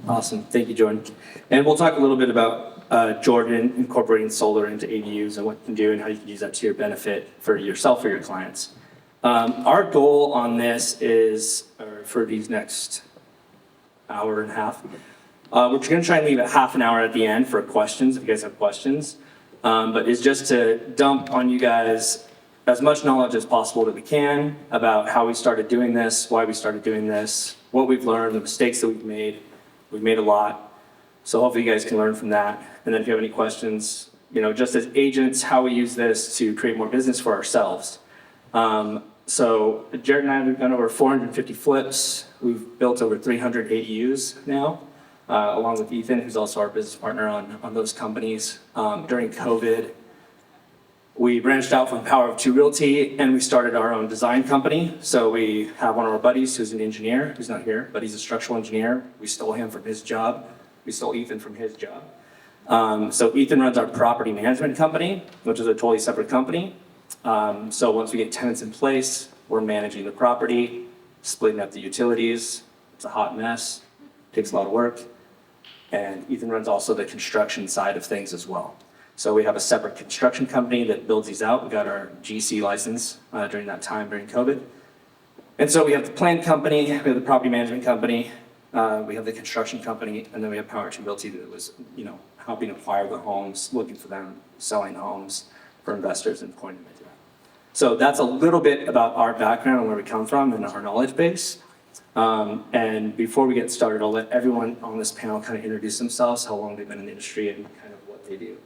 Awesome. Thank you, Jordan. And we'll talk a little bit about Jordan incorporating solar into ADUs and what you can do and how you can use that to your benefit for yourself or your clients. Our goal on this is, for these next hour and a half, we're going to try and leave it half an hour at the end for questions, if you guys have questions. But it's just to dump on you guys as much knowledge as possible that we can about how we started doing this, why we started doing this, what we've learned, the mistakes that we've made. We've made a lot. So hopefully you guys can learn from that. And then if you have any questions, just as agents, how we use this to create more business for ourselves. So Jared and I, we've done over 450 flips. We've built over 300 ADUs now, along with Ethan, who's also our business partner on those companies. During COVID, we branched out from Power of Two Realty and we started our own design company. So we have one of our buddies who's an engineer, who's not here, but he's a structural engineer. We stole him from his job. We stole Ethan from his job. So Ethan runs our property management company, which is a totally separate company. So once we get tenants in place, we're managing the property, splitting up the utilities. It's a hot mess, takes a lot of work. And Ethan runs also the construction side of things as well. So we have a separate construction company that builds these out. We got our GC license during that time, during COVID. And so we have the plan company, we have the property management company, we have the construction company, and then we have Power 2 Realty that was, helping acquire the homes, looking for them, selling homes for investors and pointing them into that. So that's a little bit about our background and where we come from and our knowledge base. And before we get started, I'll let everyone on this panel kind of introduce themselves, how long they've been in the industry and kind of what they do.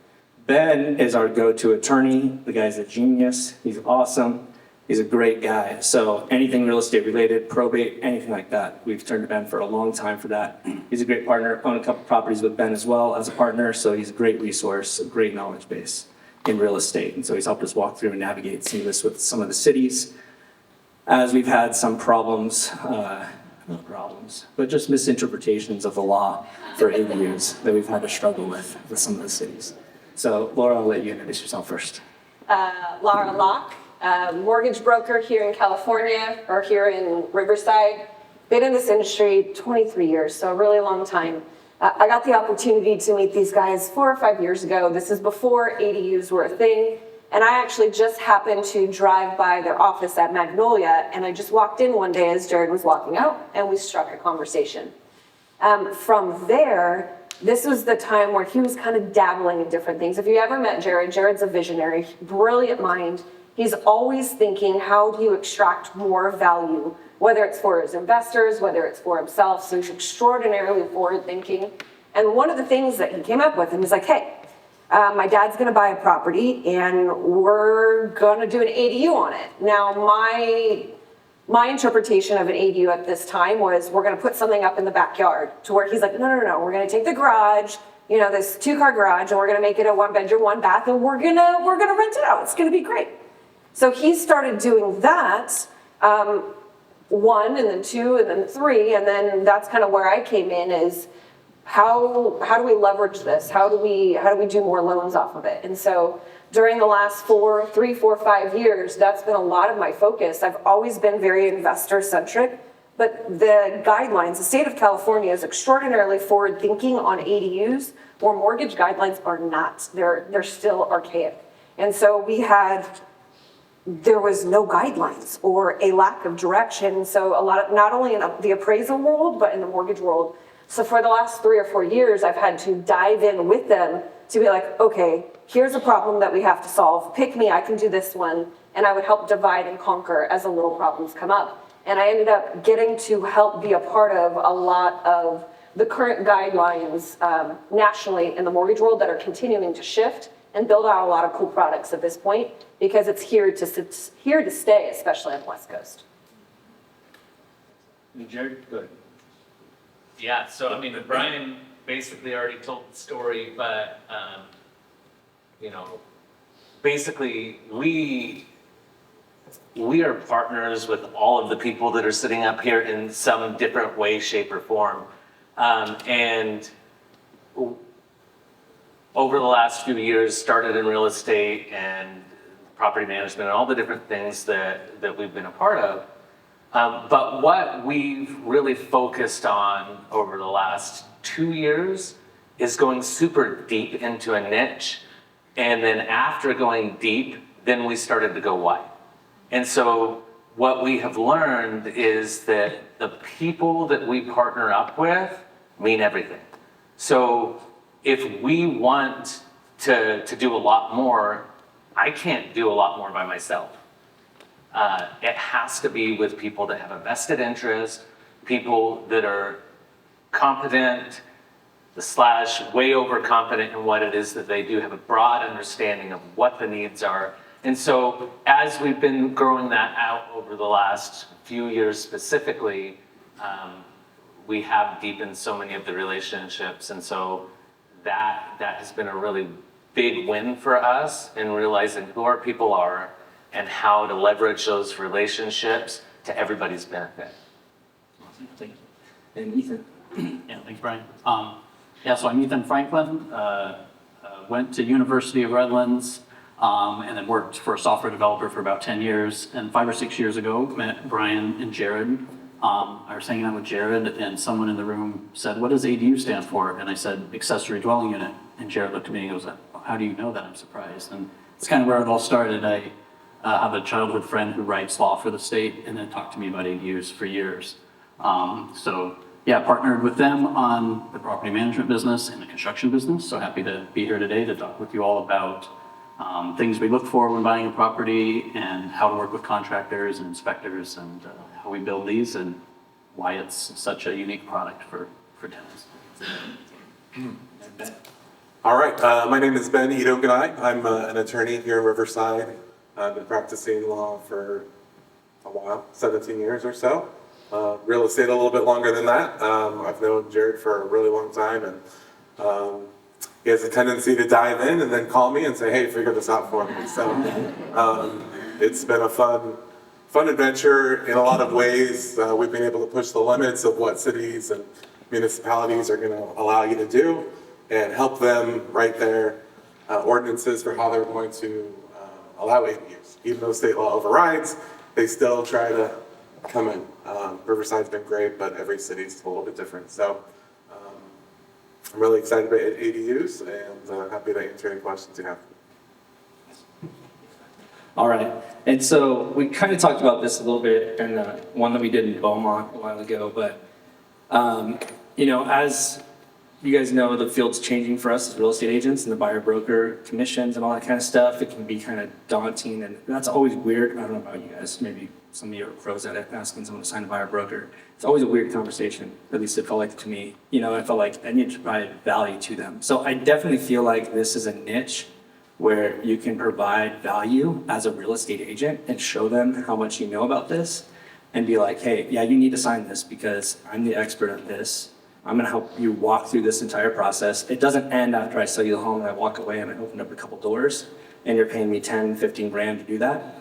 Ben is our go-to attorney. The guy's a genius. He's awesome. He's a great guy. So anything real estate related, probate, anything like that, we've turned to Ben for a long time for that. He's a great partner. Own a couple properties with Ben as well as a partner. So he's a great resource, a great knowledge base in real estate. And so he's helped us walk through and navigate some of this with some of the cities as we've had some problems, not problems, but just misinterpretations of the law for ADUs that we've had to struggle with some of the cities. So Laura, I'll let you introduce yourself first. Laura Locke, mortgage broker here in California, or here in Riverside. Been in this industry 23 years, so a really long time. I got the opportunity to meet these guys 4 or 5 years ago. This is before ADUs were a thing. And I actually just happened to drive by their office at Magnolia, and I just walked in one day as Jared was walking out, and we struck a conversation. From there, this was the time where he was kind of dabbling in different things. If you ever met Jared, Jared's a visionary, brilliant mind. He's always thinking, how do you extract more value, whether it's for his investors, whether it's for himself. So he's extraordinarily forward thinking. And one of the things that he came up with, and he's like, hey, my dad's gonna buy a property and we're gonna do an ADU on it. Now, my interpretation of an ADU at this time was we're gonna put something up in the backyard, to where he's like, no, we're gonna take the garage, this 2-car garage, and we're gonna make it a 1-bedroom, 1-bath, and we're gonna rent it out. It's gonna be great. So he started doing that, 1 and then 2 and then 3, and then that's kind of where I came in is, how do we leverage this? How do we do more loans off of it? And so during the last 3, 4, 5 years, that's been a lot of my focus. I've always been very investor centric, but the guidelines, the state of California is extraordinarily forward thinking on ADUs, where mortgage guidelines are not. They're still archaic. And so there was no guidelines or a lack of direction. So not only in the appraisal world, but in the mortgage world. So for the last 3 or 4 years, I've had to dive in with them to be like, okay, here's a problem that we have to solve. Pick me, I can do this one. And I would help divide and conquer as the little problems come up. And I ended up getting to help be a part of a lot of the current guidelines nationally in the mortgage world that are continuing to shift and build out a lot of cool products at this point, because it's here to stay, especially on the West Coast. Jared, go ahead. Yeah, so Brian basically already told the story, but basically we are partners with all of the people that are sitting up here in some different way, shape, or form. And over the last few years, started in real estate and property management and all the different things that we've been a part of. But what we've really focused on over the last 2 years is going super deep into a niche. And then after going deep, then we started to go wide. And so what we have learned is that the people that we partner up with mean everything. So if we want to do a lot more, I can't do a lot more by myself. It has to be with people that have a vested interest, people that are competent, / way overconfident in what it is that they do, have a broad understanding of what the needs are. And so as we've been growing that out over the last few years specifically, we have deepened so many of the relationships. And so that has been a really big win for us in realizing who our people are and how to leverage those relationships to everybody's benefit. Awesome, thank you. And Ethan? Yeah, thanks, Brian. So I'm Ethan Franklin, went to University of Redlands, and then worked for a software developer for about 10 years. And 5 or 6 years ago, met Brian and Jared. I was hanging out with Jared, and someone in the room said, "What does ADU stand for?" And I said, "Accessory Dwelling Unit." And Jared looked at me and goes, "How do you know that?" I'm surprised. And it's kind of where it all started. I have a childhood friend who writes law for the state, and then talked to me about ADUs for years. Partnered with them on the property management business and the construction business. So happy to be here today to talk with you all about things we look for when buying a property and how to work with contractors and inspectors and how we build these and why it's such a unique product for tenants. All right, my name is Ben Itoganai. I'm an attorney here in Riverside. I've been practicing law for a while, 17 years or so. Real estate a little bit longer than that. I've known Jared for a really long time, and he has a tendency to dive in and then call me and say, "Hey, figure this out for me." So it's been a fun adventure in a lot of ways. We've been able to push the limits of what cities and municipalities are going to allow you to do and help them write their ordinances for how they're going to allow ADUs. Even though state law overrides, they still try to come in. Riverside's been great, but every city's a little bit different. So I'm really excited about ADUs and happy to answer any questions you have. All right, and so we kind of talked about this a little bit in one that we did in Beaumont a while ago, but as you guys know, the field's changing for us as real estate agents and the buyer broker commissions and all that kind of stuff. It can be kind of daunting, and that's always weird. I don't know about you guys, maybe some of you are pros at it, asking someone to sign a buyer broker. It's always a weird conversation, at least it felt like to me. I felt like I need to provide value to them. So I definitely feel like this is a niche where you can provide value as a real estate agent and show them how much you know about this and be like, "Hey, yeah, you need to sign this because I'm the expert at this. I'm gonna help you walk through this entire process." It doesn't end after I sell you the home and I walk away and I opened up a couple doors and you're paying me 10, 15 grand to do that.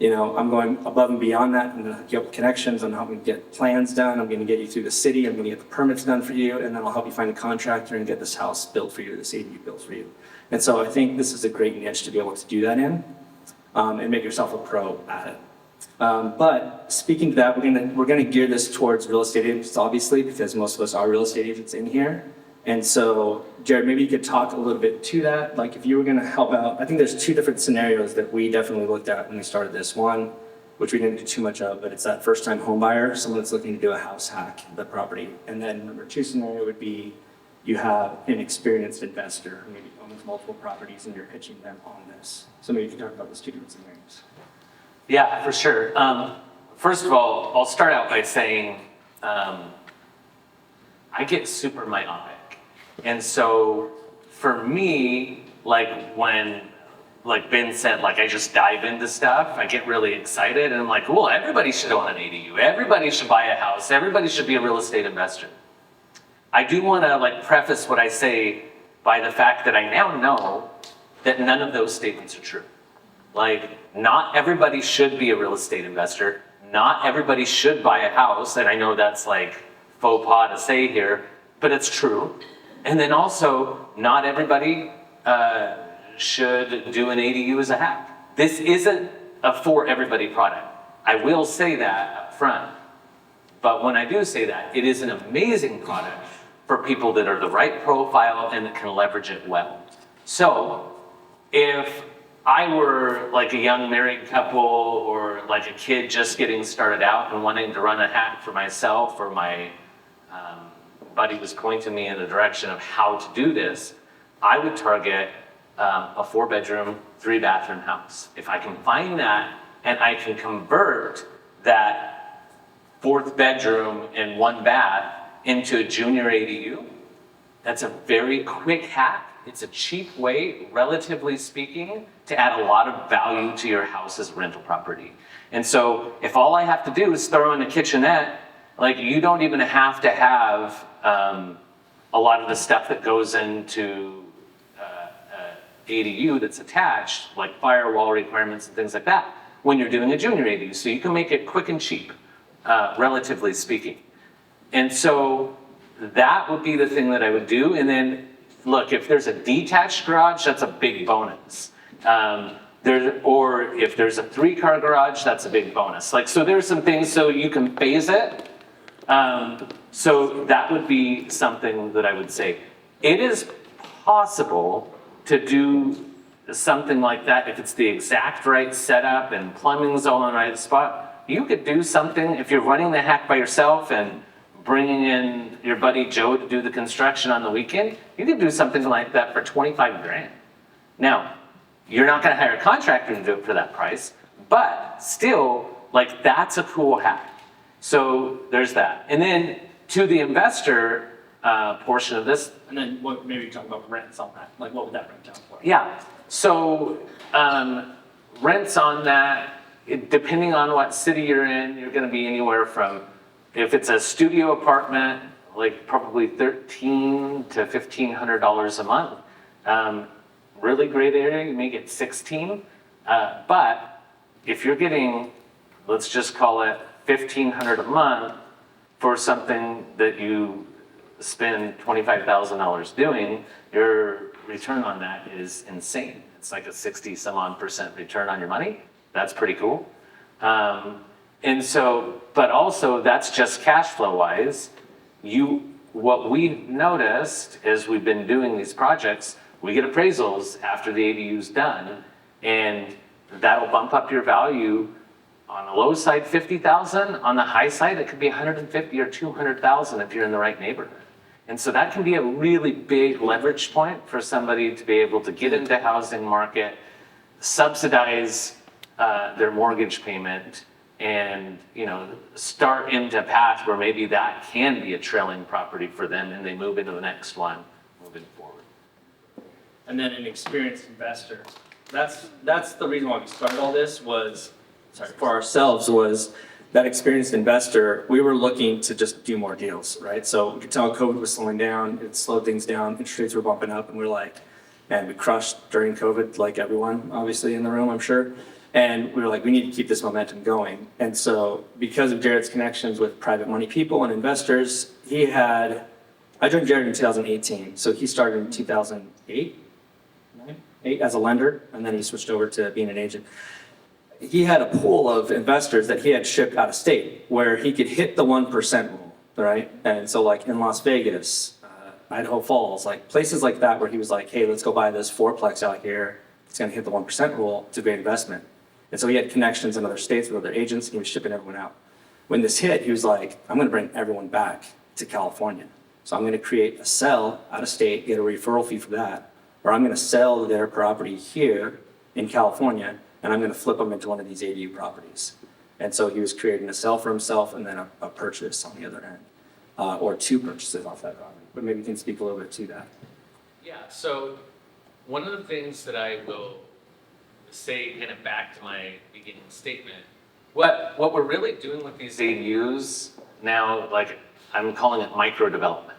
I'm going above and beyond that. I'm gonna hook you up with connections. I'm helping get plans done. I'm gonna get you through the city. I'm gonna get the permits done for you. And then I'll help you find a contractor and get this house built for you, this ADU built for you. And so I think this is a great niche to be able to do that in and make yourself a pro at it. But speaking to that, we're gonna gear this towards real estate agents, obviously, because most of us are real estate agents in here. And so, Jared, maybe you could talk a little bit to that. Like if you were gonna help out, I think there's 2 different scenarios that we definitely looked at when we started this. One, which we didn't do too much of, but it's that first-time home buyer, someone that's looking to do a house hack the property. And then number 2 scenario would be you have an experienced investor who maybe owns multiple properties and you're pitching them on this. So maybe you can talk about those 2 different scenarios. Yeah, for sure. First of all, I'll start out by saying I get super myopic. And so for me, when Ben said, I just dive into stuff, I get really excited and I'm like, well, everybody should own an ADU. Everybody should buy a house. Everybody should be a real estate investor. I do want to preface what I say by the fact that I now know that none of those statements are true. Not everybody should be a real estate investor. Not everybody should buy a house. And I know that's faux pas to say here, but it's true. And then also, not everybody should do an ADU as a hack. This isn't a for everybody product. I will say that up front. But when I do say that, it is an amazing product for people that are the right profile and that can leverage it well. So if I were like a young married couple or like a kid just getting started out and wanting to run a hack for myself, or my buddy was pointing me in the direction of how to do this, I would target a 4-bedroom, 3-bathroom house. If I can find that and I can convert that 4th bedroom and 1 bath into a junior ADU, that's a very quick hack. It's a cheap way, relatively speaking, to add a lot of value to your house as rental property. And so if all I have to do is throw in a kitchenette, like you don't even have to have a lot of the stuff that goes into ADU that's attached, like firewall requirements and things like that, when you're doing a junior ADU. So you can make it quick and cheap, relatively speaking. And so that would be the thing that I would do. And then, look, if there's a detached garage, that's a big bonus. Or if there's a 3-car garage, that's a big bonus. Like, so there's some things so you can phase it. So that would be something that I would say. It is possible to do something like that if it's the exact right setup and plumbing's all in the right spot. You could do something if you're running the hack by yourself and bringing in your buddy Joe to do the construction on the weekend. You could do something like that for 25 grand. Now, you're not gonna hire a contractor to do it for that price, but still, like, that's a cool hack. So there's that. And then to the investor portion of this. And then what, maybe talk about rents on that, like what would that rent down for? Yeah, so rents on that, depending on what city you're in, you're gonna be anywhere from, if it's a studio apartment, like probably $1,300 to $1,500 a month. Really great area, you may get 16. But if you're getting, let's just call it $1,500 a month for something that you spend $25,000 doing, your return on that is insane. It's like a 60-some-odd% return on your money. That's pretty cool. And so, but also that's just cash flow wise. What we've noticed as we've been doing these projects, we get appraisals after the ADU's done, and that'll bump up your value. On the low side, 50,000. On the high side, it could be 150 or 200,000 if you're in the right neighborhood. And so that can be a really big leverage point for somebody to be able to get into housing market, subsidize their mortgage payment, and start into a path where maybe that can be a trailing property for them, and they move into the next one moving forward. And then an experienced investor. That's the reason why we started all this was, for ourselves, was that experienced investor. We were looking to just do more deals, right? So we could tell COVID was slowing down, it slowed things down, interest rates were bumping up, and we were like, man, we crushed during COVID, like everyone obviously in the room, I'm sure. And we were like, we need to keep this momentum going. And so because of Jared's connections with private money people and investors, I joined Jared in 2018. So he started in 2008 as a lender, and then he switched over to being an agent. He had a pool of investors that he had shipped out of state where he could hit the 1% rule, right? And so like in Las Vegas, Idaho Falls, like places like that where he was like, hey, let's go buy this fourplex out here. It's gonna hit the 1% rule. It's a great investment. And so he had connections in other states with other agents, and he was shipping everyone out. When this hit, he was like, I'm gonna bring everyone back to California. So I'm gonna create a sell out of state, get a referral fee for that, or I'm gonna sell their property here in California, and I'm gonna flip them into one of these ADU properties. And so he was creating a sell for himself and then a purchase on the other end, or 2 purchases off that property. But maybe you can speak a little bit to that. Yeah, so one of the things that I will say kind of back to my beginning statement, what we're really doing with these ADUs now, like I'm calling it micro development.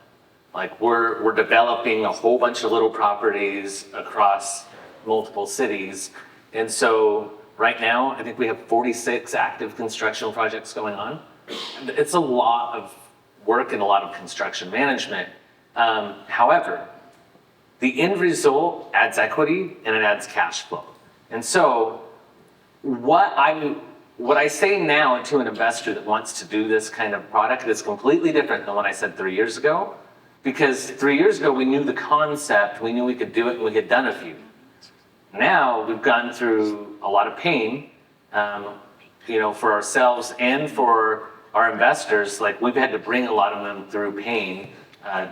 Like we're developing a whole bunch of little properties across multiple cities. And so right now, I think we have 46 active construction projects going on. It's a lot of work and a lot of construction management. However, the end result adds equity and it adds cash flow. And so what I what I say now to an investor that wants to do this kind of product is completely different than what I said 3 years ago. Because 3 years ago, we knew the concept, we knew we could do it, and we had done a few. Now, we've gone through a lot of pain, for ourselves and for our investors. Like, we've had to bring a lot of them through pain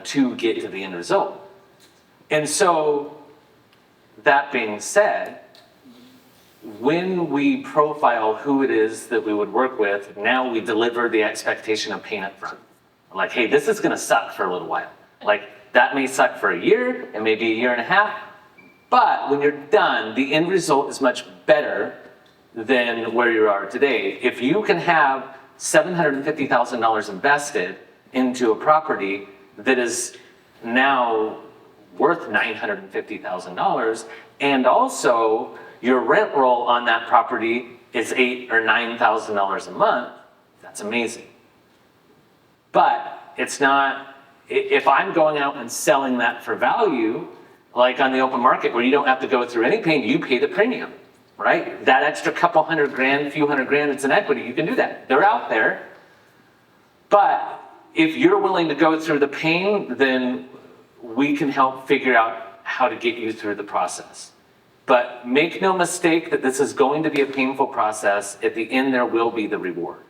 to get to the end result. And so, that being said, when we profile who it is that we would work with, now we deliver the expectation of pain up front. Like, hey, this is gonna suck for a little while. Like, that may suck for a year, and maybe a year and a half, but when you're done, the end result is much better than where you are today. If you can have $750,000 invested into a property that is now worth $950,000, and also your rent roll on that property is $8,000 or $9,000 a month, that's amazing. But it's not, if I'm going out and selling that for value, like on the open market where you don't have to go through any pain, you pay the premium, right? That extra couple $100,000, few $100,000 that's in equity, you can do that. They're out there. But if you're willing to go through the pain, then we can help figure out how to get you through the process. But make no mistake that this is going to be a painful process. At the end, there will be the reward.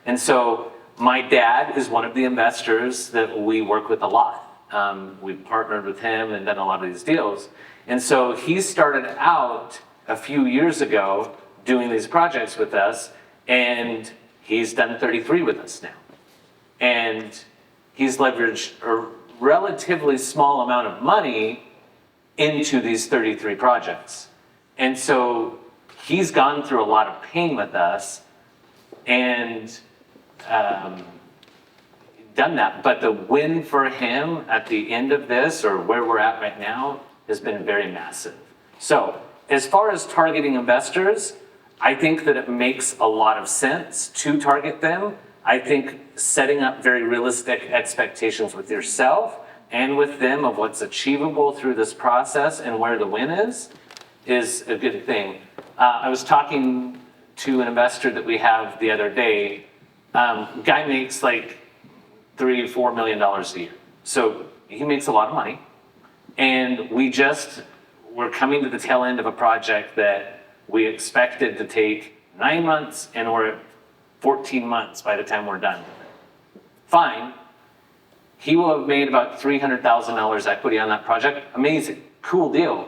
And so my dad is one of the investors that we work with a lot. We've partnered with him and done a lot of these deals. And so he started out a few years ago doing these projects with us, and he's done 33 with us now. And he's leveraged a relatively small amount of money into these 33 projects. And so he's gone through a lot of pain with us and done that. But the win for him at the end of this, or where we're at right now, has been very massive. So as far as targeting investors, I think that it makes a lot of sense to target them. I think setting up very realistic expectations with yourself and with them of what's achievable through this process and where the win is a good thing. I was talking to an investor that we have the other day. Guy makes like $3-4 million a year. So he makes a lot of money. And we're coming to the tail end of a project that we expected to take 9 months, and we're at 14 months by the time we're done with it. Fine. He will have made about $300,000 equity on that project. Amazing. Cool deal.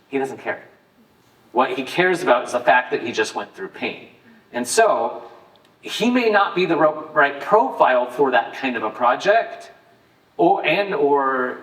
He doesn't care. What he cares about is the fact that he just went through pain. And so he may not be the right profile for that kind of a project, so I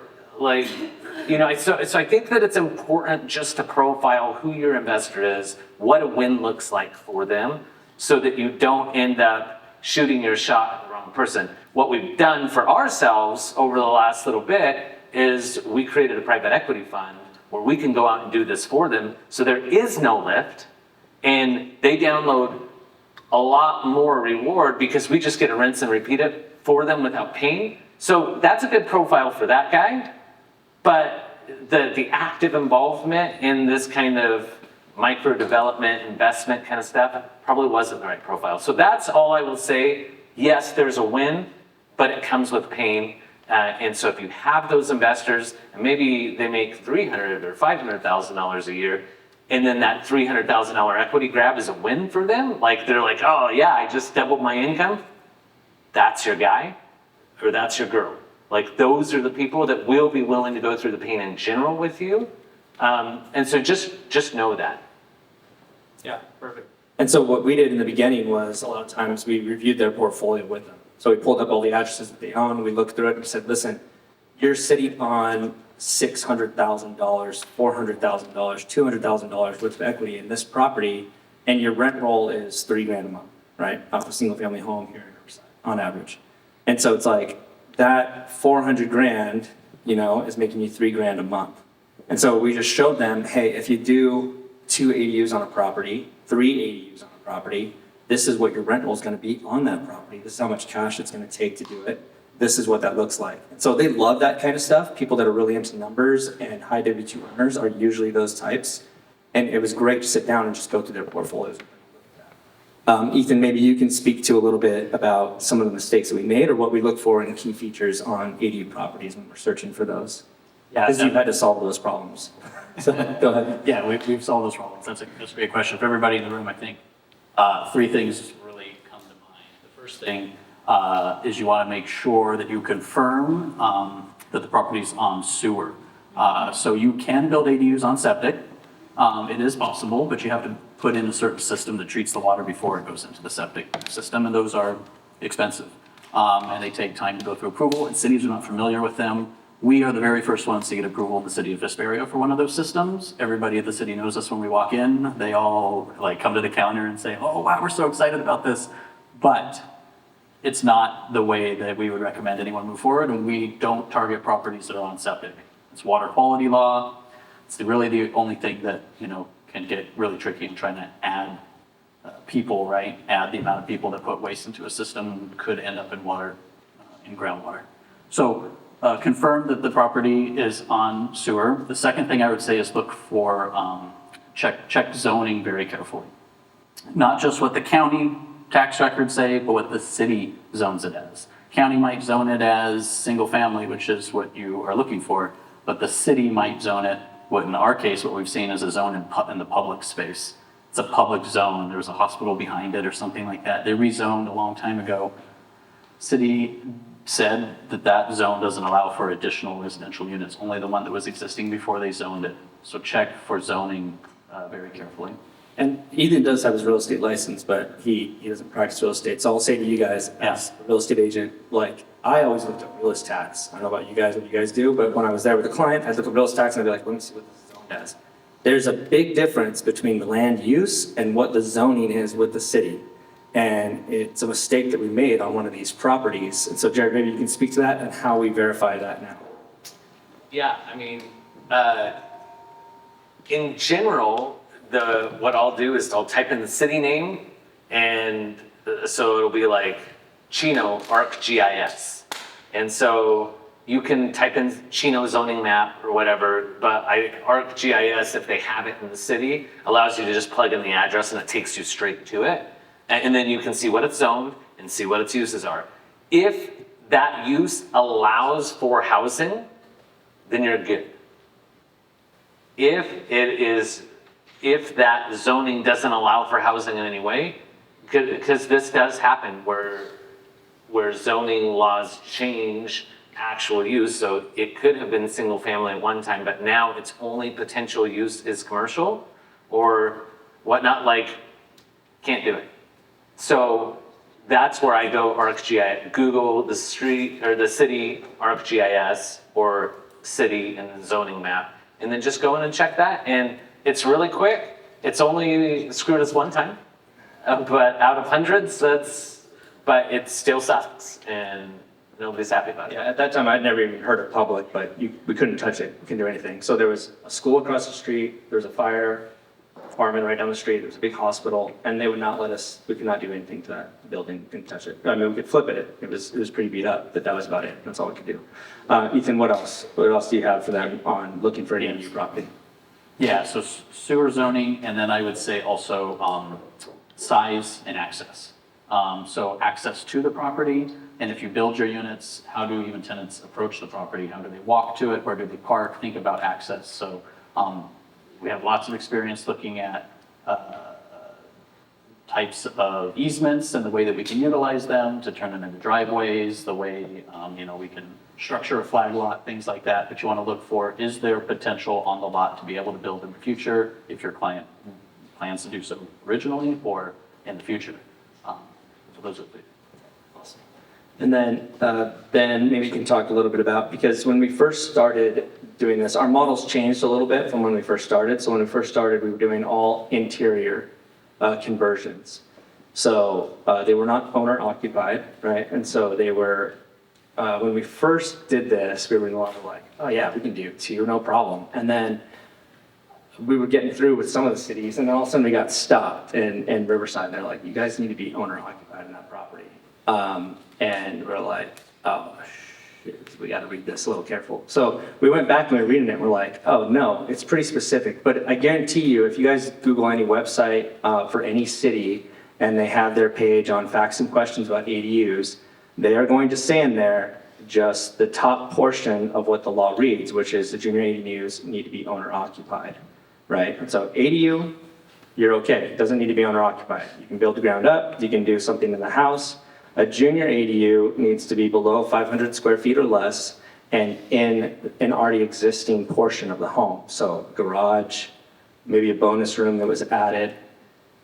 think that it's important just to profile who your investor is, what a win looks like for them, so that you don't end up shooting your shot at the wrong person. What we've done for ourselves over the last little bit is we created a private equity fund where we can go out and do this for them, so there is no lift, and they download a lot more reward because we just get to rinse and repeat it for them without pain. So that's a good profile for that guy. But the active involvement in this kind of micro development, investment kind of stuff probably wasn't the right profile. So that's all I will say. Yes, there's a win, but it comes with pain. And so if you have those investors, and maybe they make $300,000 or $500,000 a year, and then that $300,000 equity grab is a win for them, like they're like, oh yeah, I just doubled my income. That's your guy, or that's your girl. Like, those are the people that will be willing to go through the pain in general with you. And so just know that. Yeah, perfect. And so what we did in the beginning was a lot of times we reviewed their portfolio with them. So we pulled up all the addresses that they own, we looked through it and said, listen, you're sitting on $600,000, $400,000, $200,000 worth of equity in this property, and your rent roll is $3,000 a month, right? Off a single family home here in Riverside, on average. And so it's like, that $400,000, is making you $3,000 a month. And so we just showed them, hey, if you do 2 ADUs on a property, 3 ADUs on a property, this is what your rent roll is going to be on that property. This is how much cash it's going to take to do it. This is what that looks like. And so they love that kind of stuff. People that are really into numbers and high W-2 earners are usually those types. And it was great to sit down and just go through their portfolios. Ethan, maybe you can speak to a little bit about some of the mistakes that we made or what we look for in key features on ADU properties when we're searching for those. Yeah, Because you've had to solve those problems. So, go ahead. Yeah, we've solved those problems. That's a great question. For everybody in the room, I think three things really come to mind. The first thing is you want to make sure that you confirm that the property's on sewer. So you can build ADUs on septic. It is possible, but you have to put in a certain system that treats the water before it goes into the septic system, and those are expensive. And they take time to go through approval, and cities are not familiar with them. We are the very first ones to get approval in the city of Vesperia for one of those systems. Everybody at the city knows us when we walk in. They all like come to the counter and say, oh, wow, we're so excited about this. But it's not the way that we would recommend anyone move forward, and we don't target properties that are on septic. It's water quality law. It's really the only thing that, can get really tricky in trying to add people, right? Add the amount of people that put waste into a system could end up in water, in groundwater. So confirm that the property is on sewer. The second thing I would say is look for, check zoning very carefully. Not just what the county tax records say, but what the city zones it as. County might zone it as single family, which is what you are looking for, but the city might zone it, what in our case, what we've seen is a zone in the public space. It's a public zone. There's a hospital behind it or something like that. They rezoned a long time ago. City said that zone doesn't allow for additional residential units, only the one that was existing before they zoned it. So check for zoning very carefully. And Ethan does have his real estate license, but he doesn't practice real estate. So I'll say to you guys, as a real estate agent, like, I always looked up real estate tax. I don't know about you guys, what you guys do, but when I was there with a client, I'd look up real estate tax and I'd be like, let me see what this zone does. There's a big difference between the land use and what the zoning is with the city. And it's a mistake that we made on one of these properties. And so Jared, maybe you can speak to that and how we verify that now. Yeah, I mean, in general, what I'll do is I'll type in the city name, and so it'll be like Chino ArcGIS. And so you can type in Chino zoning map or whatever, but ArcGIS, if they have it in the city, allows you to just plug in the address and it takes you straight to it. And then you can see what it's zoned and see what its uses are. If that use allows for housing, then you're good. If that zoning doesn't allow for housing in any way, because this does happen where zoning laws change actual use, so it could have been single family at one time, but now its only potential use is commercial or whatnot, like, can't do it. So that's where I go ArcGIS, Google the street or the city ArcGIS or city and the zoning map, and then just go in and check that. And it's really quick. It's only screwed us one time, but out of hundreds, but it still sucks and nobody's happy about it. Yeah, at that time, I'd never even heard of public, but we couldn't touch it, we couldn't do anything. So there was a school across the street, there was a fire department right down the street, there was a big hospital, and they would not let us, we could not do anything to that building, we couldn't touch it. I mean, we could flip it, it was pretty beat up, but that was about it, that's all we could do. Ethan, what else? What else do you have for them on looking for any new property? Yeah, so sewer zoning, and then I would say also size and access. So access to the property, and if you build your units, how do even tenants approach the property? How do they walk to it? Where do they park? Think about access. So we have lots of experience looking at types of easements and the way that we can utilize them to turn them into driveways, the way we can structure a flag lot, things like that. But you want to look for, is there potential on the lot to be able to build in the future if your client plans to do so originally or in the future. So those are the Awesome. And then Ben, maybe you can talk a little bit about, because when we first started doing this, our models changed a little bit from when we first started. So when we first started, we were doing all interior conversions. So they were not owner occupied, right? And so they were, when we first did this, we were in a lot of like, oh yeah, we can do two, no problem. And then we were getting through with some of the cities, and then all of a sudden we got stopped in Riverside. And they're like, you guys need to be owner occupied in that property. And we're like, oh shit, we got to read this a little careful. So we went back and we were reading it. And we're like, oh no, it's pretty specific. But I guarantee you, if you guys Google any website for any city and they have their page on facts and questions about ADUs, they are going to say in there just the top portion of what the law reads, which is the junior ADUs need to be owner occupied, right? And so ADU, you're okay. It doesn't need to be owner occupied. You can build the ground up, you can do something in the house. A junior ADU needs to be below 500 square feet or less and in an already existing portion of the home. So garage, maybe a bonus room that was added.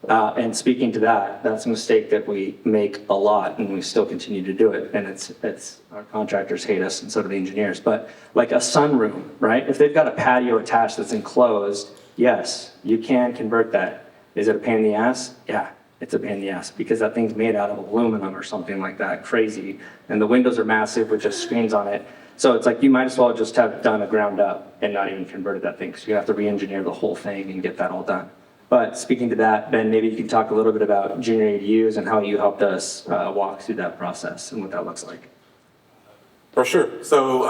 And speaking to that, that's a mistake that we make a lot and we still continue to do it. And it's our contractors hate us and so do the engineers. But like a sunroom, right? If they've got a patio attached that's enclosed, yes, you can convert that. Is it a pain in the ass? Yeah, it's a pain in the ass because that thing's made out of aluminum or something like that, crazy. And the windows are massive with just screens on it. So it's like you might as well just have done a ground up and not even converted that thing. So you have to re-engineer the whole thing and get that all done. But speaking to that, Ben, maybe you can talk a little bit about junior ADUs and how you helped us walk through that process and what that looks like. For sure. So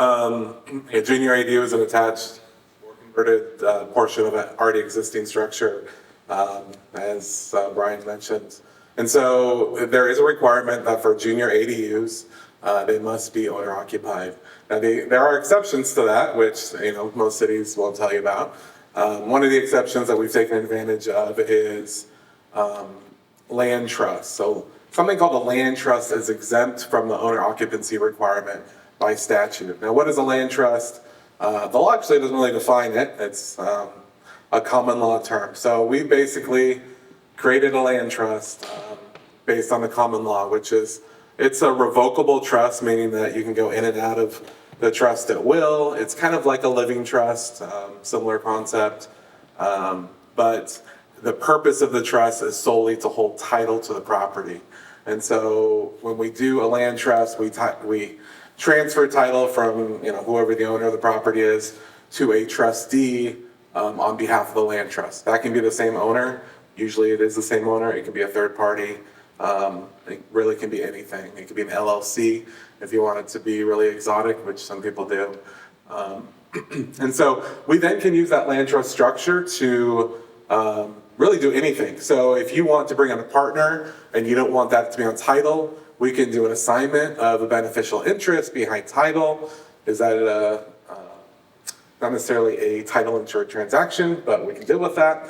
a junior ADU is an attached or converted portion of an already existing structure, as Brian mentioned. And so there is a requirement that for junior ADUs, they must be owner occupied. Now there are exceptions to that, which most cities will tell you about. One of the exceptions that we've taken advantage of is land trust. So something called a land trust is exempt from the owner occupancy requirement by statute. Now, what is a land trust? The law actually doesn't really define it. It's a common law term. So we basically created a land trust based on the common law, which is it's a revocable trust, meaning that you can go in and out of the trust at will. It's kind of like a living trust, similar concept. But the purpose of the trust is solely to hold title to the property. And so when we do a land trust, we transfer title from whoever the owner of the property is to a trustee on behalf of the land trust. That can be the same owner. Usually it is the same owner. It can be a third party. It really can be anything. It could be an LLC if you want it to be really exotic, which some people do. And so we then can use that land trust structure to really do anything. So if you want to bring in a partner and you don't want that to be on title, we can do an assignment of a beneficial interest behind title. Is that not necessarily a title insured transaction, but we can deal with that.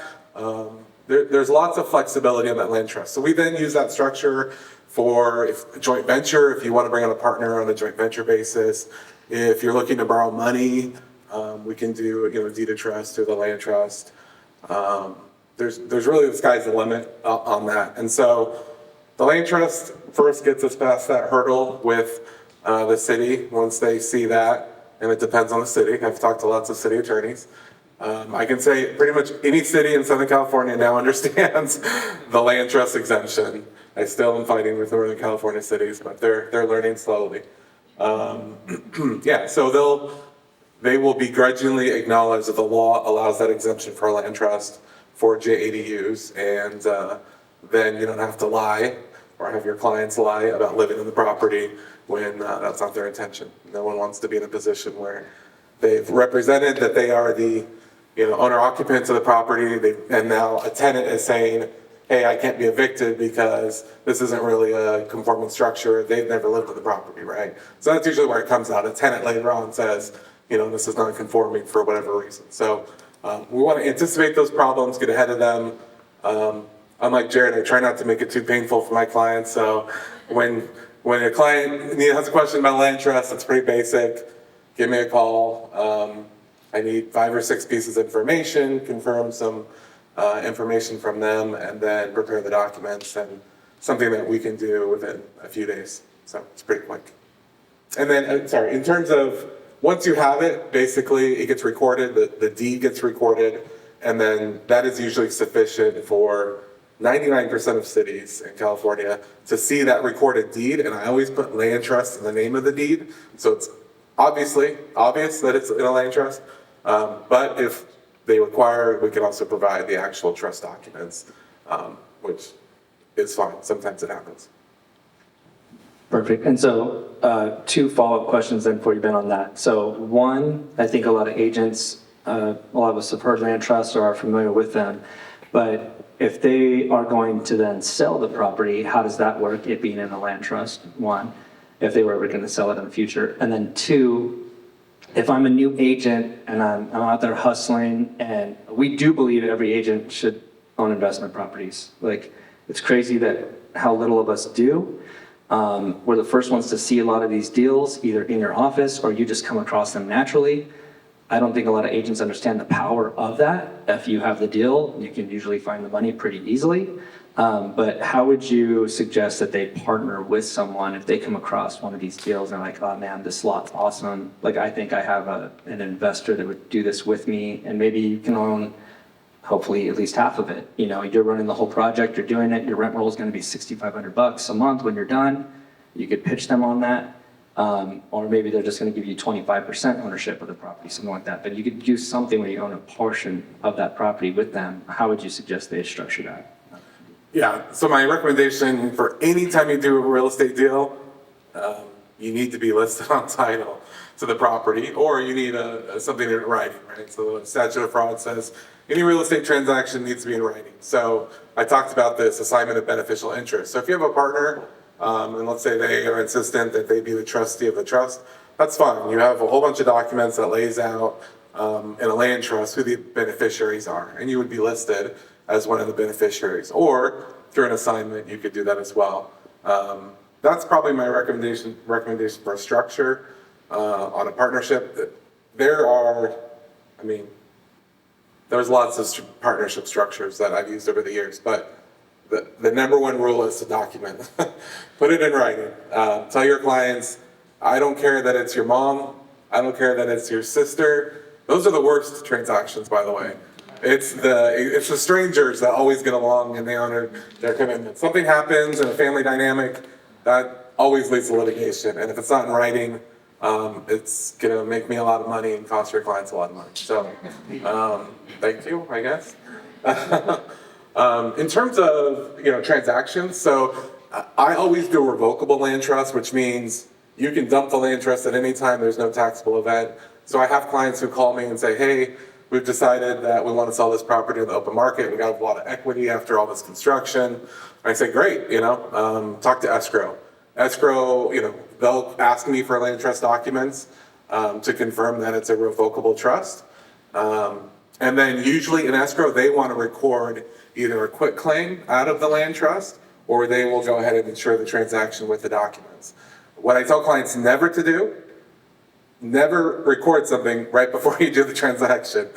There's lots of flexibility on that land trust. So we then use that structure for a joint venture, if you want to bring on a partner on a joint venture basis. If you're looking to borrow money, we can do deed of trust through the land trust. There's really the sky's the limit on that. And so the land trust first gets us past that hurdle with the city. Once they see that, and it depends on the city. I've talked to lots of city attorneys. I can say pretty much any city in Southern California now understands the land trust exemption. I still am fighting with Northern California cities, but they're learning slowly. Yeah, so they will begrudgingly acknowledge that the law allows that exemption for a land trust for JADUs, and then you don't have to lie or have your clients lie about living in the property when that's not their intention. No one wants to be in a position where they've represented that they are the owner occupants of the property, and now a tenant is saying, hey, I can't be evicted because this isn't really a conforming structure. They've never lived in the property, right? So that's usually where it comes out. A tenant later on says, this is not conforming for whatever reason. So we want to anticipate those problems, get ahead of them. Unlike Jared, I try not to make it too painful for my clients. So when a client has a question about land trust, it's pretty basic. Give me a call. I need 5 or 6 pieces of information, confirm some information from them, and then prepare the documents, and something that we can do within a few days. So it's pretty quick. And then, in terms of once you have it, basically it gets recorded, the deed gets recorded, and then that is usually sufficient for 99% of cities in California to see that recorded deed. And I always put land trust in the name of the deed. So it's obvious that it's in a land trust. But if they require, we can also provide the actual trust documents, which is fine. Sometimes it happens. Perfect. And so 2 follow-up questions then before you've been on that. So one, I think a lot of agents, a lot of us have heard land trusts or are familiar with them, but if they are going to then sell the property, how does that work, it being in a land trust, one, if they were ever going to sell it in the future? And then two, if I'm a new agent and I'm out there hustling, and we do believe every agent should own investment properties. Like, it's crazy that how little of us do. We're the first ones to see a lot of these deals, either in your office or you just come across them naturally. I don't think a lot of agents understand the power of that. If you have the deal, you can usually find the money pretty easily. But how would you suggest that they partner with someone if they come across one of these deals and they're like, oh man, this lot's awesome. Like, I think I have an investor that would do this with me, and maybe you can own hopefully at least half of it. You know, you're running the whole project, you're doing it, your rent roll is gonna be $6,500 a month when you're done. You could pitch them on that. Or maybe they're just gonna give you 25% ownership of the property, something like that. But you could do something where you own a portion of that property with them. How would you suggest they structure that? Yeah, so my recommendation for any time you do a real estate deal, you need to be listed on title to the property, or you need something in writing, right? So the statute of fraud says any real estate transaction needs to be in writing. So I talked about this assignment of beneficial interest. So if you have a partner, and let's say they are insistent that they be the trustee of the trust, that's fine. You have a whole bunch of documents that lays out in a land trust who the beneficiaries are, and you would be listed as one of the beneficiaries. Or through an assignment, you could do that as well. That's probably my recommendation for a structure on a partnership. There's lots of partnership structures that I've used over the years, but the number one rule is to document. Put it in writing. Tell your clients, I don't care that it's your mom, I don't care that it's your sister. Those are the worst transactions, by the way. It's the strangers that always get along and they honor their commitment. Something happens in a family dynamic, that always leads to litigation. And if it's not in writing, it's gonna make me a lot of money and cost your clients a lot of money. So, thank you, I guess. In terms of, transactions, so I always do a revocable land trust, which means you can dump the land trust at any time, there's no taxable event. So I have clients who call me and say, hey, we've decided that we want to sell this property in the open market. We got a lot of equity after all this construction. I say, great, talk to escrow. Escrow, they'll ask me for land trust documents to confirm that it's a revocable trust. And then usually in escrow, they want to record either a quitclaim out of the land trust, or they will go ahead and insure the transaction with the documents. What I tell clients never to do, never record something right before you do the transaction,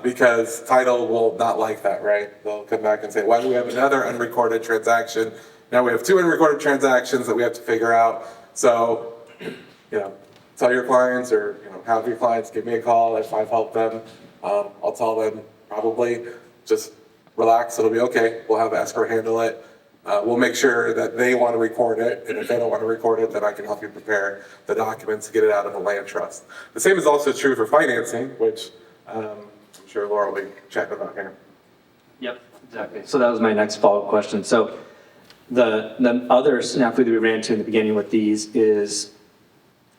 because title will not like that, right? They'll come back and say, why do we have another unrecorded transaction? Now we have two unrecorded transactions that we have to figure out. So, tell your clients, or have your clients give me a call if I've helped them. I'll tell them probably just relax, it'll be okay. We'll have escrow handle it. We'll make sure that they want to record it, and if they don't want to record it, then I can help you prepare the documents to get it out of a land trust. The same is also true for financing, which I'm sure Laura will be chatting about here. Yep, exactly. So that was my next follow-up question. So the other snafu that we ran into in the beginning with these is,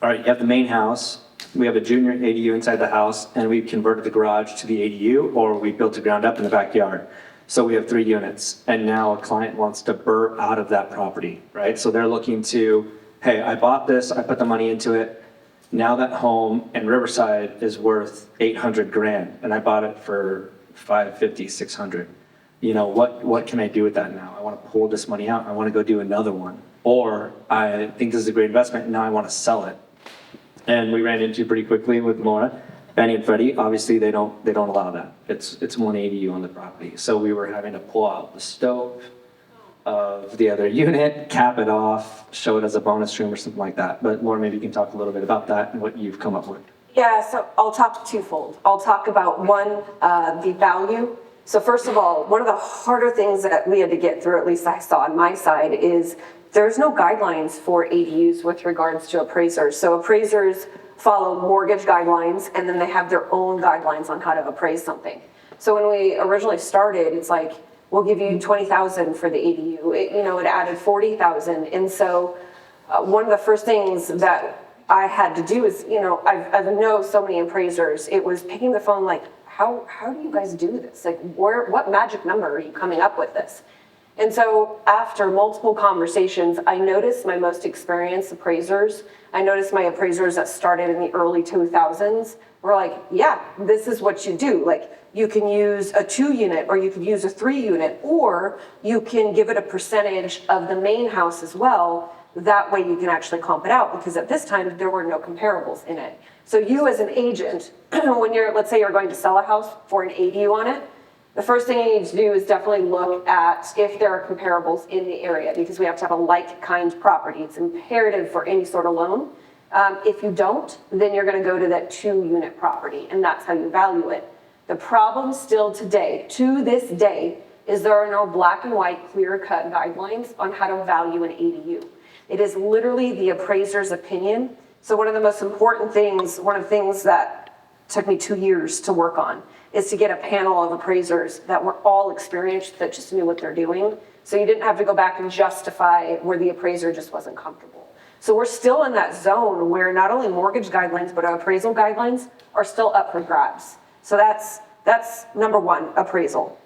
all right, you have the main house, we have a junior ADU inside the house, and we've converted the garage to the ADU, or we built it ground up in the backyard. So we have 3 units, and now a client wants to burr out of that property, right? So they're looking to, hey, I bought this, I put the money into it. Now that home in Riverside is worth 800 grand, and I bought it for 550, 600. What can I do with that now? I want to pull this money out. I want to go do another one. Or I think this is a great investment, and now I want to sell it. And we ran into pretty quickly with Laura, Fannie and Freddie. Obviously, they don't allow that. It's 180 on the property. So we were having to pull out the stove of the other unit, cap it off, show it as a bonus stream or something like that. But Laura, maybe you can talk a little bit about that and what you've come up with. Yeah, so I'll talk twofold. I'll talk about one, the value. So first of all, one of the harder things that we had to get through, at least I saw on my side, is there's no guidelines for ADUs with regards to appraisers. So appraisers follow mortgage guidelines, and then they have their own guidelines on how to appraise something. So when we originally started, it's like, we'll give you 20,000 for the ADU. It added 40,000. And so one of the first things that I had to do is, I know so many appraisers. It was picking the phone like, how do you guys do this? Like, what magic number are you coming up with this? And so after multiple conversations, I noticed my most experienced appraisers, I noticed my appraisers that started in the early 2000s were like, yeah, this is what you do. Like, you can use a 2-unit, or you could use a 3-unit, or you can give it a percentage of the main house as well. That way you can actually comp it out, because at this time there were no comparables in it. So you as an agent, when let's say you're going to sell a house for an ADU on it, the first thing you need to do is definitely look at if there are comparables in the area, because we have to have a like kind property. It's imperative for any sort of loan. If you don't, then you're gonna go to that 2-unit property, and that's how you value it. The problem still today, to this day, is there are no black and white clear-cut guidelines on how to value an ADU. It is literally the appraiser's opinion. So one of the most important things, one of the things that took me 2 years to work on, is to get a panel of appraisers that were all experienced, that just knew what they're doing. So you didn't have to go back and justify where the appraiser just wasn't comfortable. So we're still in that zone where not only mortgage guidelines, but our appraisal guidelines are still up for grabs. So that's number one, appraisal.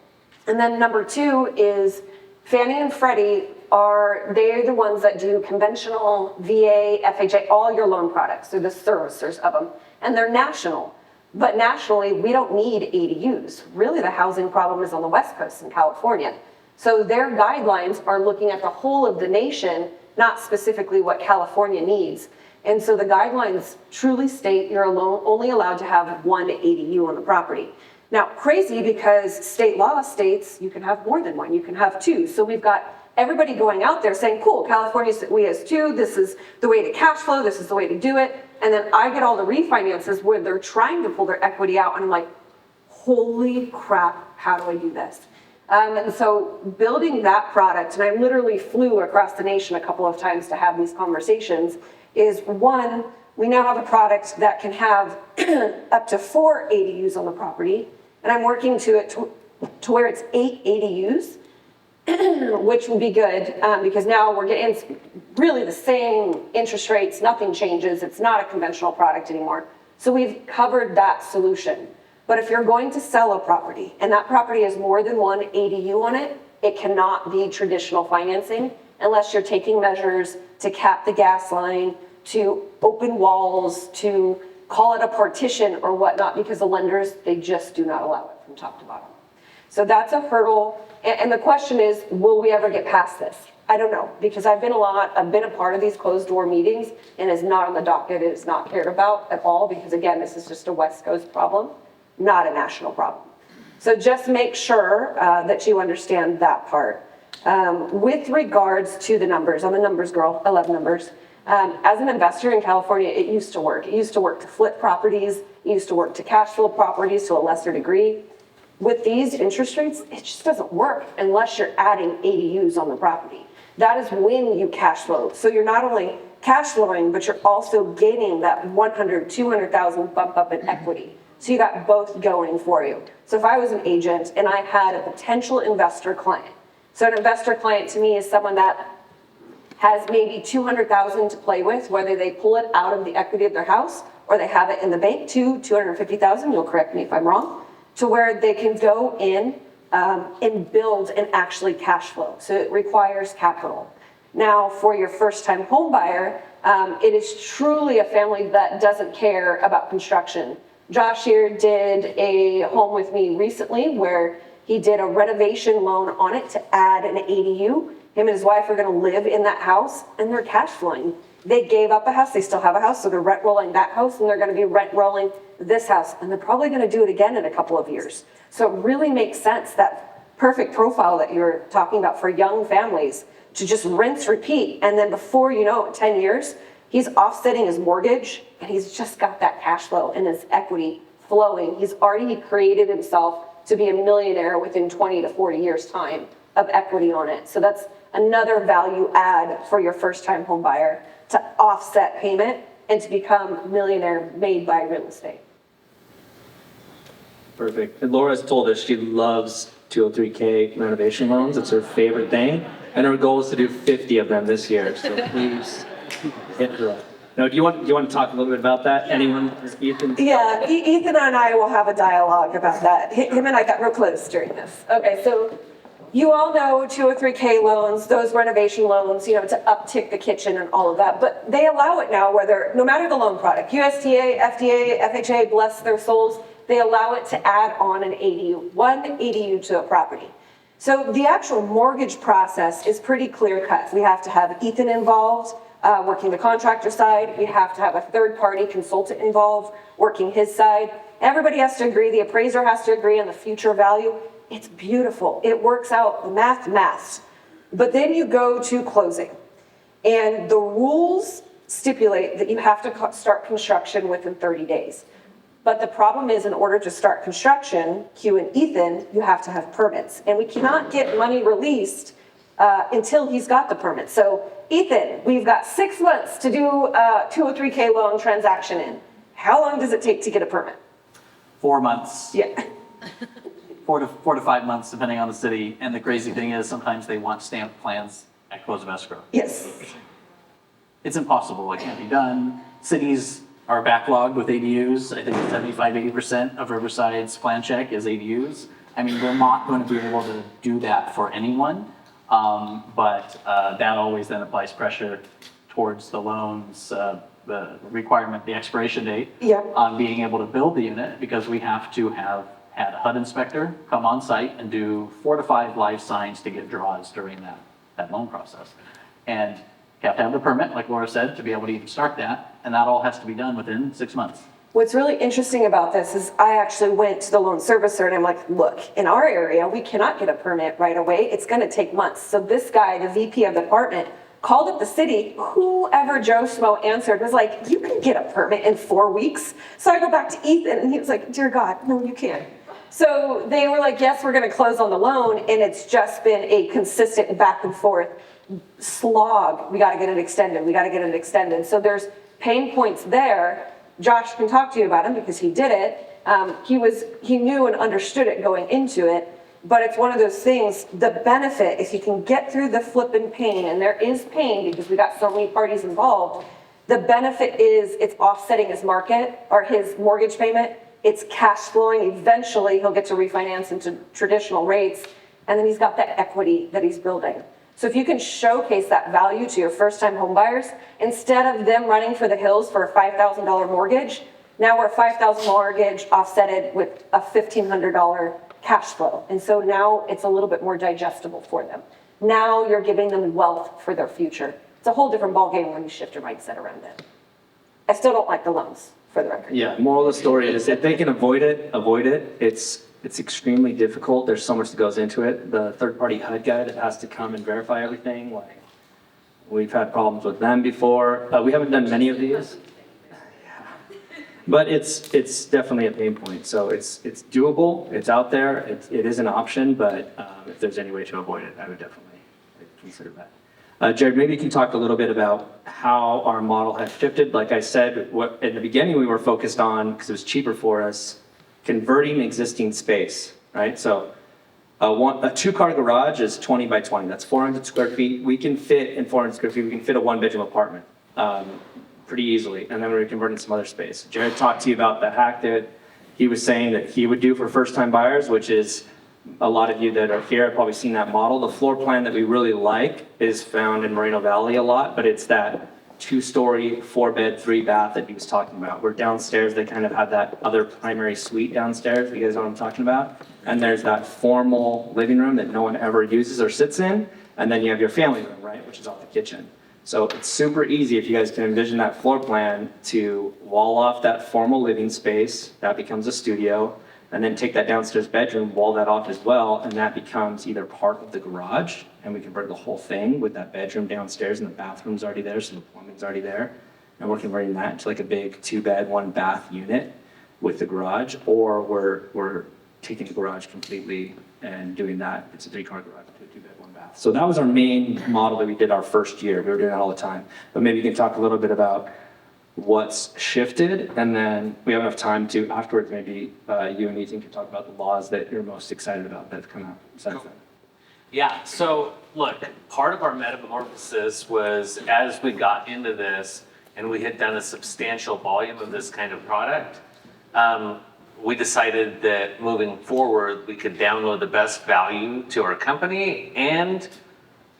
And then number 2 is Fannie and Freddie they're the ones that do conventional, VA, FHA, all your loan products. They're the servicers of them. And they're national. But nationally, we don't need ADUs. Really, the housing problem is on the West Coast in California. So their guidelines are looking at the whole of the nation, not specifically what California needs. And so the guidelines truly state you're only allowed to have 1 ADU on the property. Now, crazy, because state law states you can have more than 1, you can have 2. So we've got everybody going out there saying, cool, California, we has 2, this is the way to cash flow, this is the way to do it. And then I get all the refinances where they're trying to pull their equity out, and I'm like, holy crap, how do I do this? And so building that product, and I literally flew across the nation a couple of times to have these conversations, is 1, we now have a product that can have up to 4 ADUs on the property, and I'm working to where it's 8 ADUs, which will be good, because now we're getting really the same interest rates, nothing changes, it's not a conventional product anymore. So we've covered that solution. But if you're going to sell a property, and that property has more than 1 ADU on it, it cannot be traditional financing unless you're taking measures to cap the gas line, to open walls, to call it a partition or whatnot, because the lenders, they just do not allow it from top to bottom. So that's a hurdle. And the question is, will we ever get past this? I don't know, because I've been a part of these closed door meetings, and it's not on the docket, it is not cared about at all, because again, this is just a West Coast problem, not a national problem. So just make sure that you understand that part. With regards to the numbers, I'm a numbers girl, I love numbers. As an investor in California, it used to work. It used to work to flip properties, it used to work to cash flow properties to a lesser degree. With these interest rates, it just doesn't work unless you're adding ADUs on the property. That is when you cash flow. So you're not only cash flowing, but you're also gaining that 100, 200,000 bump up in equity. So you got both going for you. So if I was an agent and I had a potential investor client, so an investor client to me is someone that has maybe 200,000 to play with, whether they pull it out of the equity of their house or they have it in the bank, 250,000, you'll correct me if I'm wrong, to where they can go in and build and actually cash flow. So it requires capital. Now, for your first-time home buyer, it is truly a family that doesn't care about construction. Josh here did a home with me recently where he did a renovation loan on it to add an ADU. Him and his wife are gonna live in that house, and they're cash flowing. They gave up a house, they still have a house, so they're rent rolling that house, and they're gonna be rent rolling this house, and they're probably gonna do it again in a couple of years. So it really makes sense, that perfect profile that you're talking about for young families, to just rinse, repeat, and then before you know it, 10 years, he's offsetting his mortgage, and he's just got that cash flow and his equity flowing. He's already created himself to be a millionaire within 20 to 40 years time of equity on it. So that's another value add for your first-time home buyer, to offset payment and to become a millionaire made by real estate. Perfect. And Laura's told us she loves 203K renovation loans. It's her favorite thing. And her goal is to do 50 of them this year. So please hit her up. No, do you want to talk a little bit about that? Anyone? Ethan? Yeah, Ethan and I will have a dialogue about that. Him and I got real close during this. Okay, so you all know 203K loans, those renovation loans, you know, to uptick the kitchen and all of that. But they allow it now, no matter the loan product, USDA, FDA, FHA, bless their souls, they allow it to add on an ADU, one ADU to a property. So the actual mortgage process is pretty clear cut. We have to have Ethan involved, working the contractor side. We have to have a third-party consultant involved, working his side. Everybody has to agree. The appraiser has to agree on the future value. It's beautiful. It works out, the maths. But then you go to closing. And the rules stipulate that you have to start construction within 30 days. But the problem is, in order to start construction, Hugh and Ethan, you have to have permits. And we cannot get money released until he's got the permit. So Ethan, we've got 6 months to do a 203K loan transaction in. How long does it take to get a permit? 4 months. Yeah. 4 to 5 months, depending on the city. And the crazy thing is, sometimes they want stamped plans at close of escrow. Yes. It's impossible. It can't be done. Cities are backlogged with ADUs. I think 75–80% of Riverside's plan check is ADUs. I mean, we're not going to be able to do that for anyone. But that always then applies pressure towards the loans, the requirement, the expiration date Yeah. on being able to build the unit, because we have to have had a HUD inspector come on site and do 4 to 5 live signs to get draws during that loan process. And you have to have the permit, like Laura said, to be able to even start that. And that all has to be done within 6 months. What's really interesting about this is I actually went to the loan servicer and I'm like, look, in our area, we cannot get a permit right away. It's going to take months. So this guy, the VP of the department, called up the city. Whoever Joe Schmo answered was like, you can get a permit in 4 weeks. So I go back to Ethan and he was like, dear God, no, you can't. So they were like, yes, we're going to close on the loan. And it's just been a consistent back and forth slog. We got to get it extended. We got to get it extended. So there's pain points there. Josh can talk to you about him because he did it. He knew and understood it going into it, but it's one of those things, the benefit, if you can get through the flipping pain, and there is pain because we got so many parties involved, the benefit is it's offsetting his market or his mortgage payment. It's cash flowing. Eventually he'll get to refinance into traditional rates, and then he's got that equity that he's building. So if you can showcase that value to your first-time home buyers, instead of them running for the hills for a $5,000 mortgage, now we're a $5,000 mortgage offsetted with a $1,500 cash flow. And so now it's a little bit more digestible for them. Now you're giving them wealth for their future. It's a whole different ballgame when you shift your mindset around it. I still don't like the loans, for the record. Yeah, moral of the story is if they can avoid it, avoid it. It's extremely difficult. There's so much that goes into it. The third-party HUD guy that has to come and verify everything, like, we've had problems with them before. We haven't done many of these. But it's definitely a pain point. So it's doable, it's out there, it is an option, but if there's any way to avoid it, I would definitely consider that. Jared, maybe you can talk a little bit about how our model has shifted. Like I said, in the beginning we were focused on, because it was cheaper for us, converting existing space, right? So a 2-car garage is 20 by 20. That's 400 square feet. We can fit in 400 square feet, we can fit a 1-bedroom apartment pretty easily. And then we're converting some other space. Jared talked to you about the hack that he was saying that he would do for first-time buyers, which is a lot of you that are here have probably seen that model. The floor plan that we really like is found in Moreno Valley a lot, but it's that 2-story, 4-bed, 3-bath that he was talking about. Where downstairs they kind of have that other primary suite downstairs. You guys know what I'm talking about? And there's that formal living room that no one ever uses or sits in. And then you have your family room, right, which is off the kitchen. So it's super easy if you guys can envision that floor plan to wall off that formal living space. That becomes a studio. And then take that downstairs bedroom, wall that off as well, and that becomes either part of the garage, and we convert the whole thing with that bedroom downstairs, and the bathroom's already there, so the plumbing's already there. And we're converting that into like a big 2-bed, 1-bath unit with the garage, or we're taking the garage completely and doing that. It's a 3-car garage to a 2-bed, 1-bath. So that was our main model that we did our first year. We were doing that all the time. But maybe you can talk a little bit about what's shifted, and then we have enough time to afterwards maybe you and Ethan can talk about the laws that you're most excited about that have come out since then. Yeah, so look, part of our metamorphosis was as we got into this, and we had done a substantial volume of this kind of product, we decided that moving forward, we could download the best value to our company and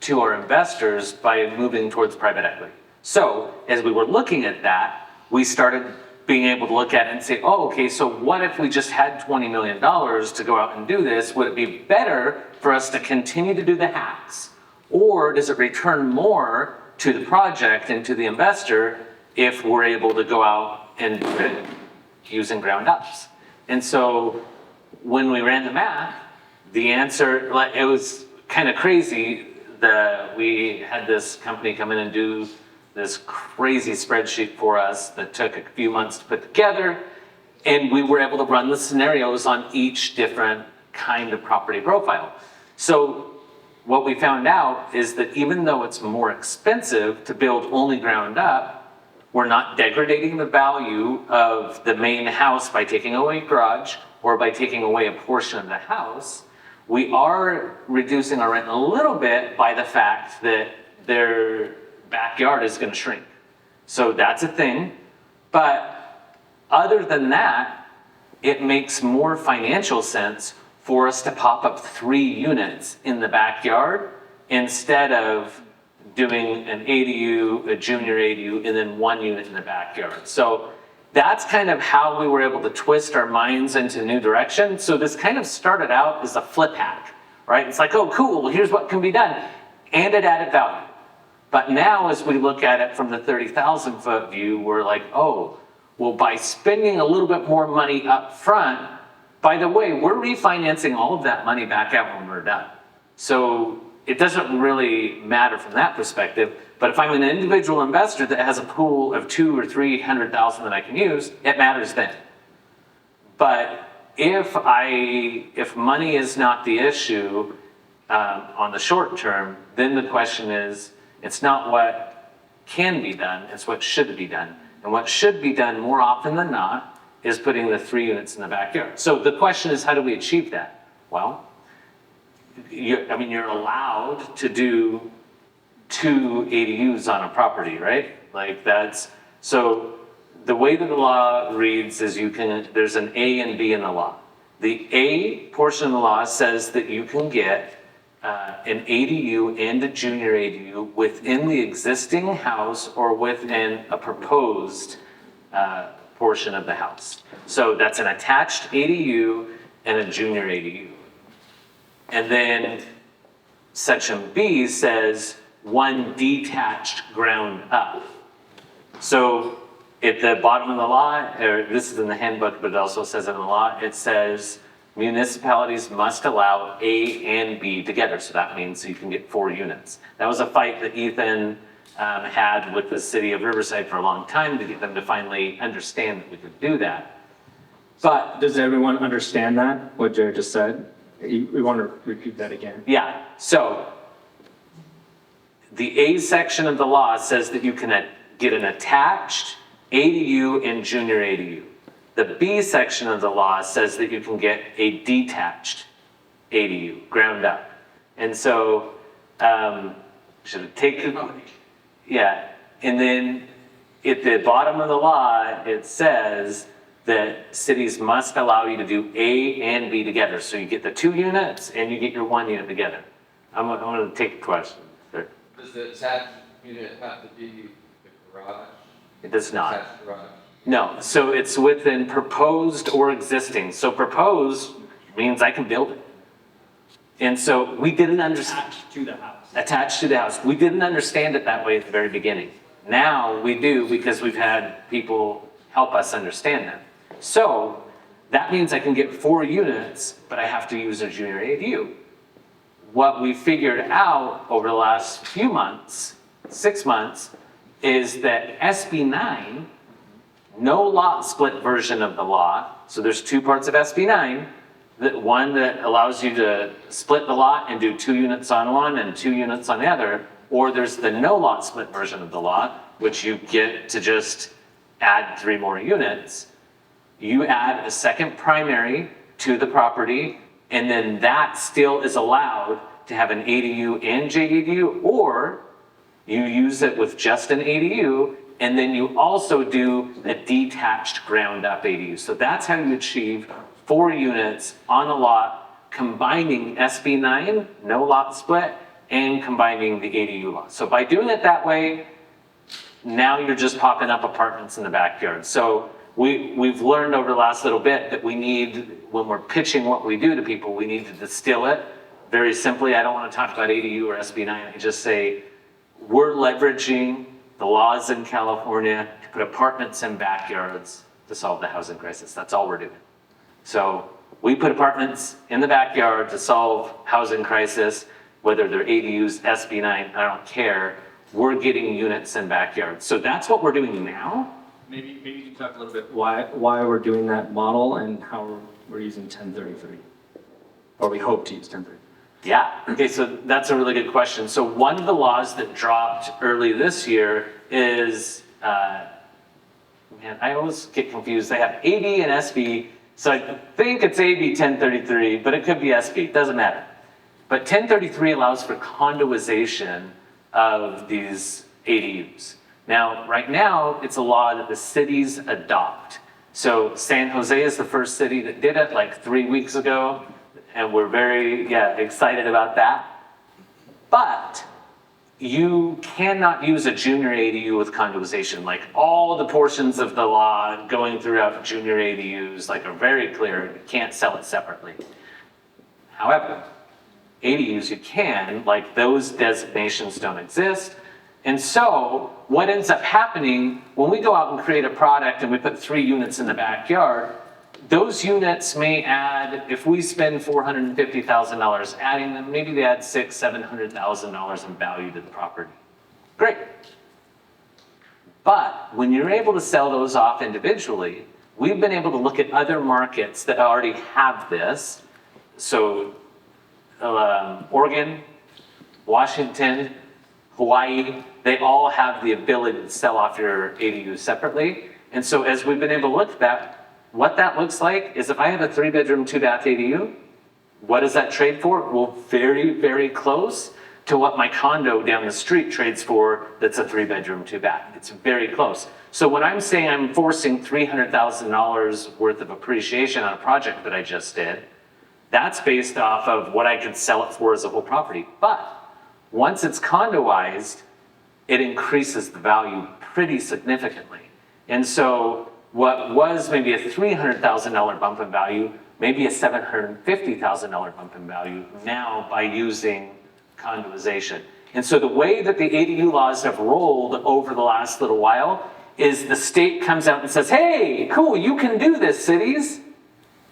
to our investors by moving towards private equity. So as we were looking at that, we started being able to look at it and say, oh, okay, so what if we just had $20 million to go out and do this? Would it be better for us to continue to do the hacks? Or does it return more to the project and to the investor if we're able to go out and do it using ground ups? And so when we ran the math, the answer, like, it was kind of crazy. We had this company come in and do this crazy spreadsheet for us that took a few months to put together. And we were able to run the scenarios on each different kind of property profile. So what we found out is that even though it's more expensive to build only ground up, we're not degrading the value of the main house by taking away garage or by taking away a portion of the house. We are reducing our rent a little bit by the fact that their backyard is going to shrink. So that's a thing. But other than that, it makes more financial sense for us to pop up 3 units in the backyard instead of doing an ADU, a junior ADU, and then 1 unit in the backyard. So that's kind of how we were able to twist our minds into a new direction. So this kind of started out as a flip hack, right? It's like, oh, cool, well, here's what can be done. And it added value. But now as we look at it from the 30,000 foot view, we're like, oh, well, by spending a little bit more money up front, by the way, we're refinancing all of that money back out when we're done. So it doesn't really matter from that perspective. But if I'm an individual investor that has a pool of 200,000 or 300,000 that I can use, it matters then. But if money is not the issue on the short term, then the question is, it's not what can be done, it's what should be done. And what should be done more often than not is putting the 3 units in the backyard. So the question is, how do we achieve that? Well, you're allowed to do 2 ADUs on a property, right? Like so the way that the law reads is there's an A and B in the law. The A portion of the law says that you can get an ADU and a junior ADU within the existing house or within a proposed portion of the house. So that's an attached ADU and a junior ADU. And then section B says 1 detached ground up. So at the bottom of the law, or this is in the handbook, but it also says it in the law, it says municipalities must allow A and B together. So that means you can get 4 units. That was a fight that Ethan had with the city of Riverside for a long time to get them to finally understand that we could do that. But Does everyone understand that, what Jared just said? We want to repeat that again. yeah, so the A section of the law says that you can get an attached ADU and junior ADU. The B section of the law says that you can get a detached ADU, ground up. And so, should it take, yeah, and then at the bottom of the law, it says that cities must allow you to do A and B together. So you get the 2 units and you get your 1 unit together. I'm gonna take a question. Sure. Does the attached unit have to be the garage? It does not. Attached garage? No, so it's within proposed or existing. So proposed means I can build it. And so we didn't understand. Attached to the house. Attached to the house. We didn't understand it that way at the very beginning. Now we do because we've had people help us understand that. So that means I can get 4 units, but I have to use a junior ADU. What we figured out over the last few months, 6 months, is that SB 9, no lot split version of the law, so there's 2 parts of SB 9, one that allows you to split the lot and do 2 units on one and 2 units on the other, or there's the no lot split version of the law, which you get to just add 3 more units. You add a second primary to the property, and then that still is allowed to have an ADU and JADU, or you use it with just an ADU and then you also do a detached ground up ADU. So that's how you achieve 4 units on a lot, combining SB9, no lot split, and combining the ADU lot. So by doing it that way, now you're just popping up apartments in the backyard. So we've learned over the last little bit that we need, when we're pitching what we do to people, we need to distill it very simply. I don't want to talk about ADU or SB9. I just say we're leveraging the laws in California to put apartments in backyards to solve the housing crisis. That's all we're doing. So we put apartments in the backyard to solve housing crisis, whether they're ADUs, SB9, I don't care. We're getting units in backyards. So that's what we're doing now. Maybe you can talk a little bit why we're doing that model and how we're using 1033, or we hope to use 1033. Yeah, okay, so that's a really good question. So one of the laws that dropped early this year is, man, I always get confused. They have AB and SB, so I think it's AB 1033, but it could be SB, it doesn't matter. But 1033 allows for condoization of these ADUs. Now, right now, it's a law that the cities adopt. So San Jose is the first city that did it like 3 weeks ago. And we're very, excited about that. But you cannot use a junior ADU with condoization. Like all the portions of the law going throughout junior ADUs are very clear. You can't sell it separately. However, ADUs you can, like those designations don't exist. And so what ends up happening when we go out and create a product and we put 3 units in the backyard, those units may add, if we spend $450,000 adding them, maybe they add $700,000 in value to the property. Great. But when you're able to sell those off individually, we've been able to look at other markets that already have this. So Oregon, Washington, Hawaii, they all have the ability to sell off your ADUs separately. And so as we've been able to look at that, what that looks like is if I have a 3-bedroom, 2-bath ADU, what does that trade for? Well, very, very close to what my condo down the street trades for that's a 3-bedroom, 2-bath. It's very close. So when I'm saying I'm forcing $300,000 worth of appreciation on a project that I just did, that's based off of what I could sell it for as a whole property. But once it's condoized, it increases the value pretty significantly. And so what was maybe a $300,000 bump in value, maybe a $750,000 bump in value now by using condoization. And so the way that the ADU laws have rolled over the last little while is the state comes out and says, hey, cool, you can do this, cities.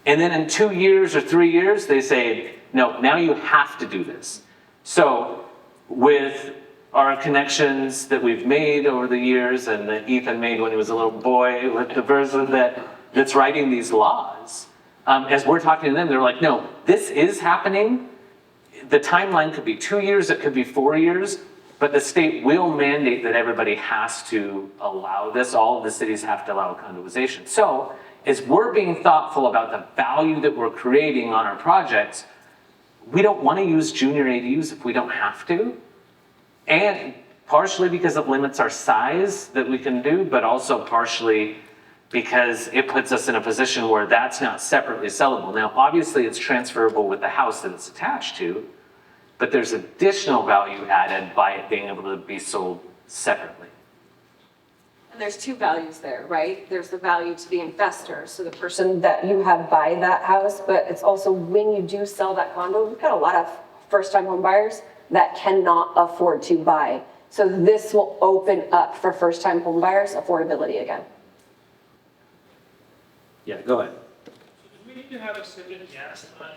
And then in 2 years or 3 years, they say, no, now you have to do this. So with our connections that we've made over the years and that Ethan made when he was a little boy with the person that's writing these laws, as we're talking to them, they're like, no, this is happening. The timeline could be 2 years, it could be 4 years, but the state will mandate that everybody has to allow this. All of the cities have to allow condoization. So as we're being thoughtful about the value that we're creating on our projects, we don't want to use junior ADUs if we don't have to. And partially because it limits our size that we can do, but also partially because it puts us in a position where that's not separately sellable. Now, obviously it's transferable with the house that it's attached to, but there's additional value added by it being able to be sold separately. And there's 2 values there, right? There's the value to the investor, so the person that you have buy that house, but it's also when you do sell that condo, we've got a lot of first-time home buyers that cannot afford to buy. So this will open up for first-time home buyers affordability again. Yeah, go ahead. Do we need to have a separate gas line,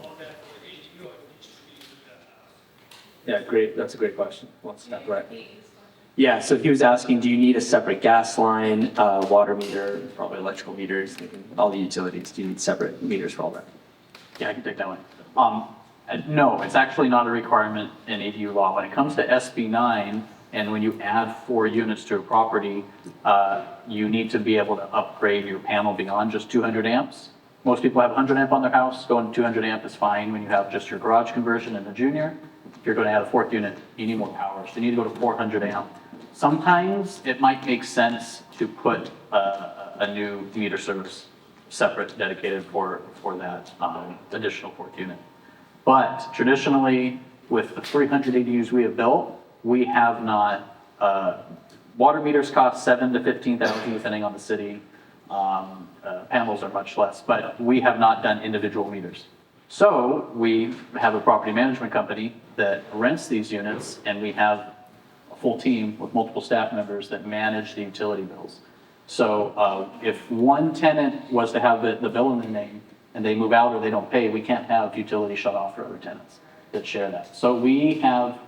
all that for ADU, or it needs to be with the house? Yeah, great. That's a great question. One step, right? Yeah, so he was asking, do you need a separate gas line, water meter, probably electrical meters, all the utilities? Do you need separate meters for all that? Yeah, I can take that one. No, it's actually not a requirement in ADU law. When it comes to SB9, and when you add 4 units to a property, you need to be able to upgrade your panel beyond just 200 amps. Most people have 100 amp on their house. Going to 200 amp is fine when you have just your garage conversion and the junior. If you're going to add a 4th unit, you need more power. So you need to go to 400 amp. Sometimes it might make sense to put a new meter service separate, dedicated for that additional fourth unit. But traditionally, with the 300 ADUs we have built, we have not, water meters cost 7,000 to 15,000 depending on the city. Panels are much less, but we have not done individual meters. So we have a property management company that rents these units, and we have a full team with multiple staff members that manage the utility bills. So if one tenant was to have the bill in their name and they move out or they don't pay, we can't have utility shut off for other tenants that share that. So we have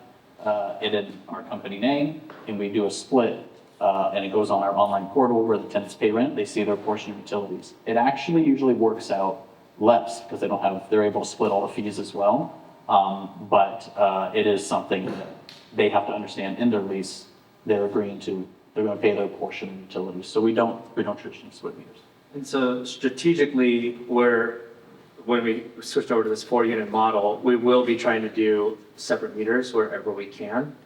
it in our company name, and we do a split, and it goes on our online portal where the tenants pay rent, they see their portion of utilities. It actually usually works out less because they're able to split all the fees as well. But it is something that they have to understand in their lease. They're agreeing to, they're going to pay their portion of utilities. So we don't traditionally split meters. And so strategically, when we switched over to this 4-unit model, we will be trying to do separate meters wherever we can,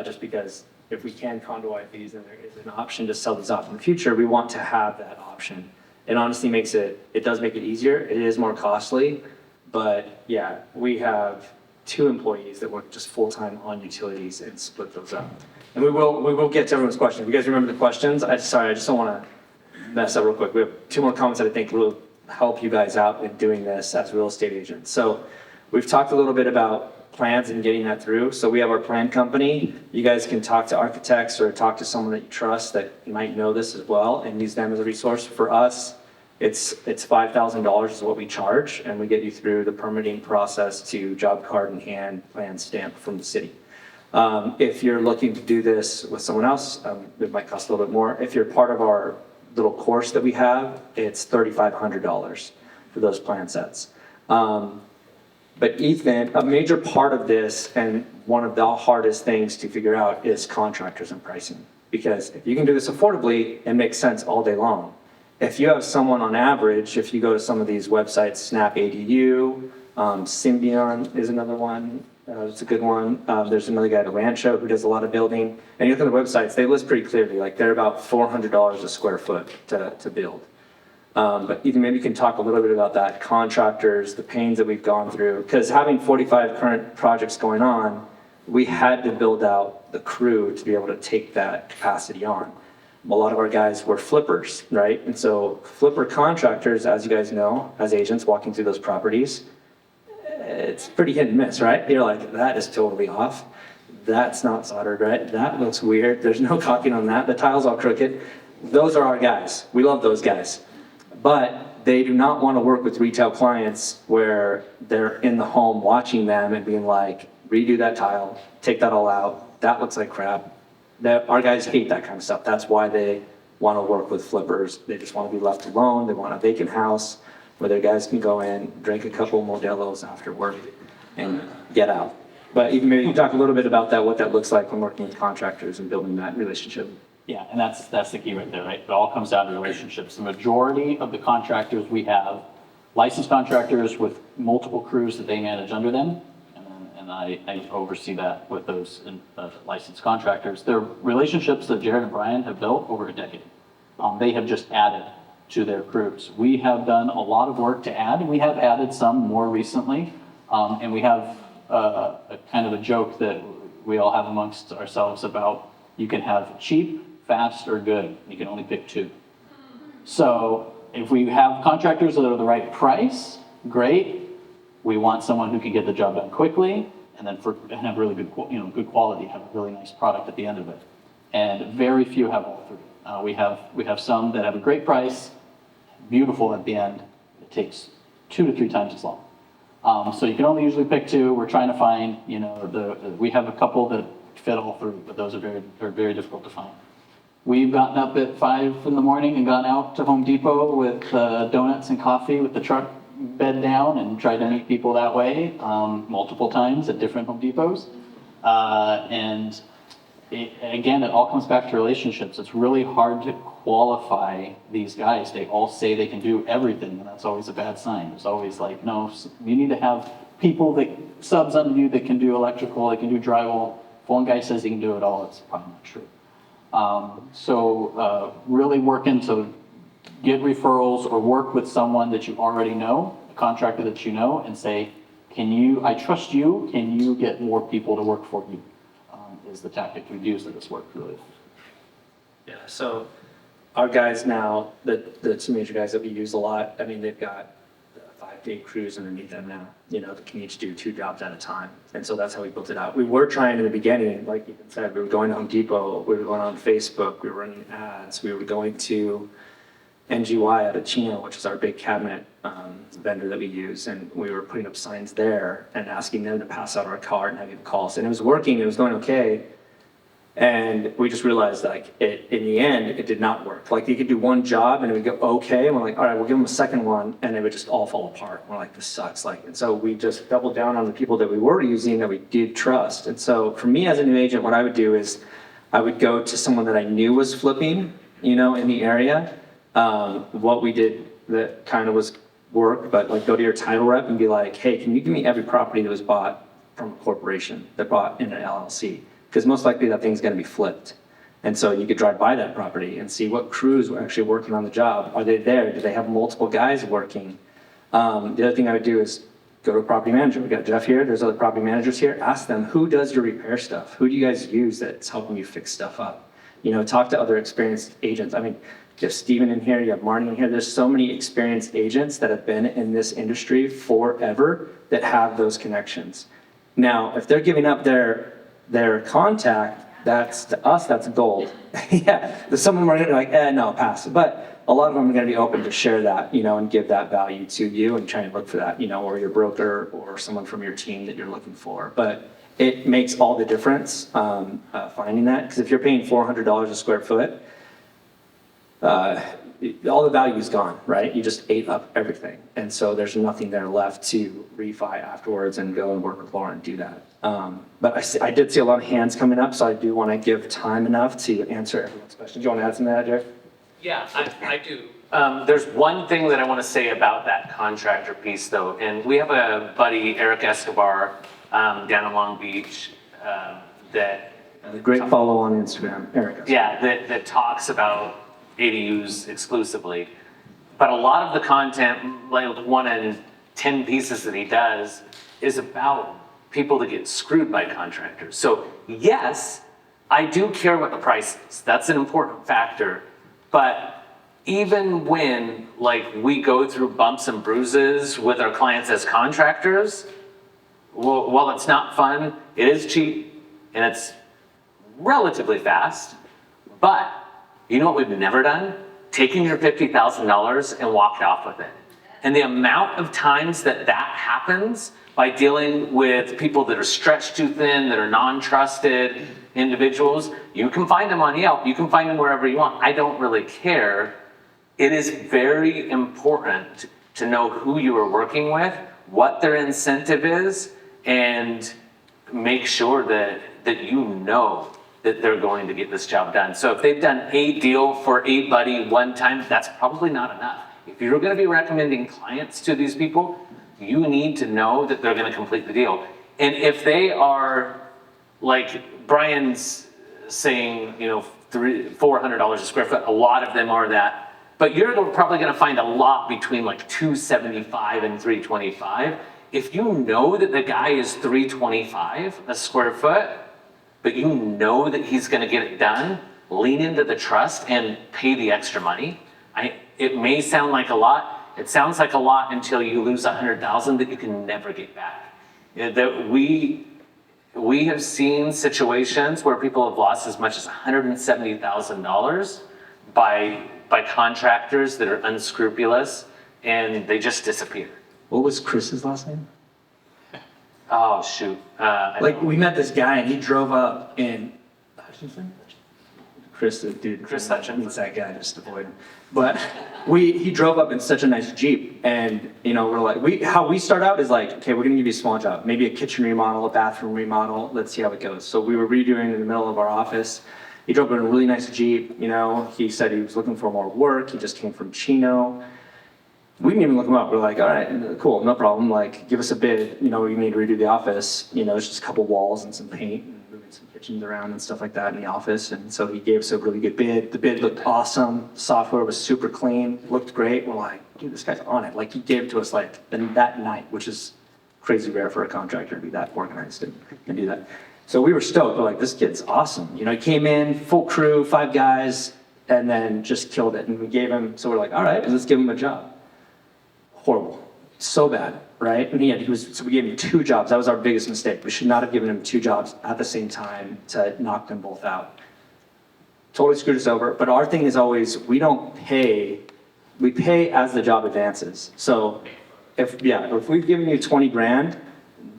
just because if we can conduit these and there is an option to sell these off in the future, we want to have that option. It honestly it does make it easier. It is more costly, but yeah, we have 2 employees that work just full-time on utilities and split those up. And we will get to everyone's questions. If you guys remember the questions, sorry, I just don't want to mess up real quick. We have 2 more comments that I think will help you guys out in doing this as real estate agents. So we've talked a little bit about plans and getting that through. So we have our plan company. You guys can talk to architects or talk to someone that you trust that might know this as well and use them as a resource. For us, it's $5,000 is what we charge, and we get you through the permitting process to job card in hand, plan stamp from the city. If you're looking to do this with someone else, it might cost a little bit more. If you're part of our little course that we have, it's $3,500 for those plan sets. But Ethan, a major part of this, and one of the hardest things to figure out, is contractors and pricing. Because if you can do this affordably, it makes sense all day long. If you have someone on average, if you go to some of these websites, Snap ADU, Symbion is another one, it's a good one. There's another guy at Rancho who does a lot of building. And you look at the websites, they list pretty clearly, like they're about $400 a square foot to build. But Ethan, maybe you can talk a little bit about that, contractors, the pains that we've gone through. Because having 45 current projects going on, we had to build out the crew to be able to take that capacity on. A lot of our guys were flippers, right? And so flipper contractors, as you guys know, as agents walking through those properties, it's pretty hit and miss, right? You're like, that is totally off. That's not soldered right. That looks weird. There's no caulking on that. The tile's all crooked. Those are our guys. We love those guys. But they do not want to work with retail clients where they're in the home watching them and being like, redo that tile, take that all out. That looks like crap. Our guys hate that kind of stuff. That's why they want to work with flippers. They just want to be left alone. They want a vacant house where their guys can go in, drink a couple Modelo's after work, and get out. But even maybe you can talk a little bit about that, what that looks like when working with contractors and building that relationship. Yeah, and that's the key right there, right? It all comes down to relationships. The majority of the contractors we have, licensed contractors with multiple crews that they manage under them, and I oversee that with those licensed contractors. They're relationships that Jared and Brian have built over a decade. They have just added to their crews. We have done a lot of work to add, and we have added some more recently. And we have a kind of a joke that we all have amongst ourselves about you can have cheap, fast, or good. You can only pick 2. So if we have contractors that are the right price, great. We want someone who can get the job done quickly, and then and have really good, good quality, have a really nice product at the end of it. And very few have all 3. We have some that have a great price, beautiful at the end. It takes 2 to 3 times as long. So you can only usually pick 2. We're trying to find, we have a couple that fit all 3, but those are very difficult to find. We've gotten up at 5 in the morning and gone out to Home Depot with donuts and coffee with the truck bed down and tried to meet people that way multiple times at different Home Depots. Again, it all comes back to relationships. It's really hard to qualify these guys. They all say they can do everything, and that's always a bad sign. It's always like, no, you need to have people subs under you that can do electrical, that can do drywall. If one guy says he can do it all, it's probably not true. Really working to get referrals or work with someone that you already know, a contractor that you know, and say, I trust you, can you get more people to work for you? Is the tactic we've used, and it's worked really. Yeah, so our guys now, the two major guys that we use a lot, I mean, they've got 5-day crews underneath them now, that can each do 2 jobs at a time. And so that's how we built it out. We were trying in the beginning, like Ethan said, we were going to Home Depot, we were going on Facebook, we were running ads, we were going to NGY out of Chino, which is our big cabinet vendor that we use, and we were putting up signs there and asking them to pass out our card and having calls. And it was working, it was going okay. And we just realized in the end, it did not work. Like you could do one job and it would go okay, and we're like, all right, we'll give them a second one, and it would just all fall apart. We're like, this sucks. And so we just doubled down on the people that we were using that we did trust. And so for me as a new agent, what I would do is I would go to someone that I knew was flipping, in the area. What we did that kind of was work, but go to your title rep and be like, hey, can you give me every property that was bought from a corporation that bought in an LLC? Because most likely that thing's gonna be flipped. And so you could drive by that property and see what crews were actually working on the job. Are they there? Do they have multiple guys working? The other thing I would do is go to a property manager. We got Jeff here, there's other property managers here. Ask them, who does your repair stuff? Who do you guys use that's helping you fix stuff up? Talk to other experienced agents. I mean, you have Steven in here, you have Marty in here. There's so many experienced agents that have been in this industry forever that have those connections. Now, if they're giving up their contact, to us, that's gold. Yeah, some of them are gonna be like, no, pass it. But a lot of them are gonna be open to share that, and give that value to you and try and look for that, or your broker or someone from your team that you're looking for. But it makes all the difference finding that, because if you're paying $400 a square foot, all the value is gone, right? You just ate up everything. And so there's nothing there left to refi afterwards and go and work with Laura and do that. But I did see a lot of hands coming up, so I do want to give time enough to answer everyone's questions. Do you want to add something to that, Jared? Yeah, I do. There's one thing that I want to say about that contractor piece though, and we have a buddy, Eric Escobar, down in Long Beach, that... A great follow on Instagram, Eric. Yeah, that talks about ADUs exclusively. But a lot of the content, like 1 in 10 pieces that he does, is about people that get screwed by contractors. So yes, I do care what the price is. That's an important factor. But even when we go through bumps and bruises with our clients as contractors, while it's not fun, it is cheap and it's relatively fast. But you know what we've never done? Taking your $50,000 and walked off with it. And the amount of times that happens by dealing with people that are stretched too thin, that are non-trusted individuals, you can find them on Yelp, you can find them wherever you want. I don't really care. It is very important to know who you are working with, what their incentive is, and make sure that you know that they're going to get this job done. So if they've done a deal for a buddy one time, that's probably not enough. If you're gonna be recommending clients to these people, you need to know that they're gonna complete the deal. And if they are, like Brian's saying, $400 a square foot, a lot of them are that, but you're probably gonna find a lot between $275 and $325. If you know that the guy is $325 a square foot, but you know that he's gonna get it done, lean into the trust and pay the extra money. It may sound like a lot. It sounds like a lot until you lose $100,000 that you can never get back. That we have seen situations where people have lost as much as $170,000 by contractors that are unscrupulous, and they just disappear. What was Chris's last name? Oh, shoot. We met this guy and he drove up in, Hutchinson? Chris, the dude. Chris Hutchinson. He's that guy, just avoid him. But he drove up in such a nice Jeep, and we're like, how we start out is okay, we're gonna give you a small job, maybe a kitchen remodel, a bathroom remodel, let's see how it goes. So we were redoing in the middle of our office. He drove in a really nice Jeep, he said he was looking for more work, he just came from Chino. We didn't even look him up. We're like, all right, cool, no problem. Give us a bid. We need to redo the office. It's just a couple walls and some paint and moving some kitchens around and stuff like that in the office. And so he gave us a really good bid. The bid looked awesome. The software was super clean, looked great. We're like, dude, this guy's on it. Like he gave it to us like that night, which is crazy rare for a contractor to be that organized and do that. So we were stoked. We're like, this kid's awesome. You know, he came in, full crew, 5 guys, and then just killed it. And we gave him, so we're like, all right, let's give him a job. Horrible. So bad, right? And so we gave him 2 jobs. That was our biggest mistake. We should not have given him 2 jobs at the same time to knock them both out. Totally screwed us over. But our thing is always, we pay as the job advances. So if we've given you 20 grand,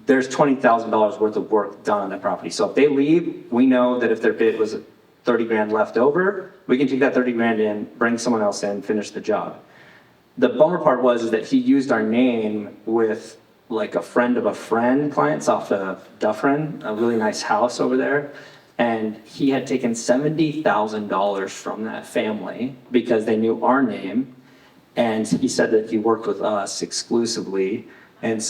there's $20,000 worth of work done on that property. So if they leave, we know that if their bid was 30 grand left over, we can take that 30 grand in, bring someone else in, finish the job. The bummer part was that he used our name with like a friend of a friend clients off of Dufferin, a really nice house over there. And he had taken $70,000 from that family because they knew our name. And he said that he worked with us exclusively. And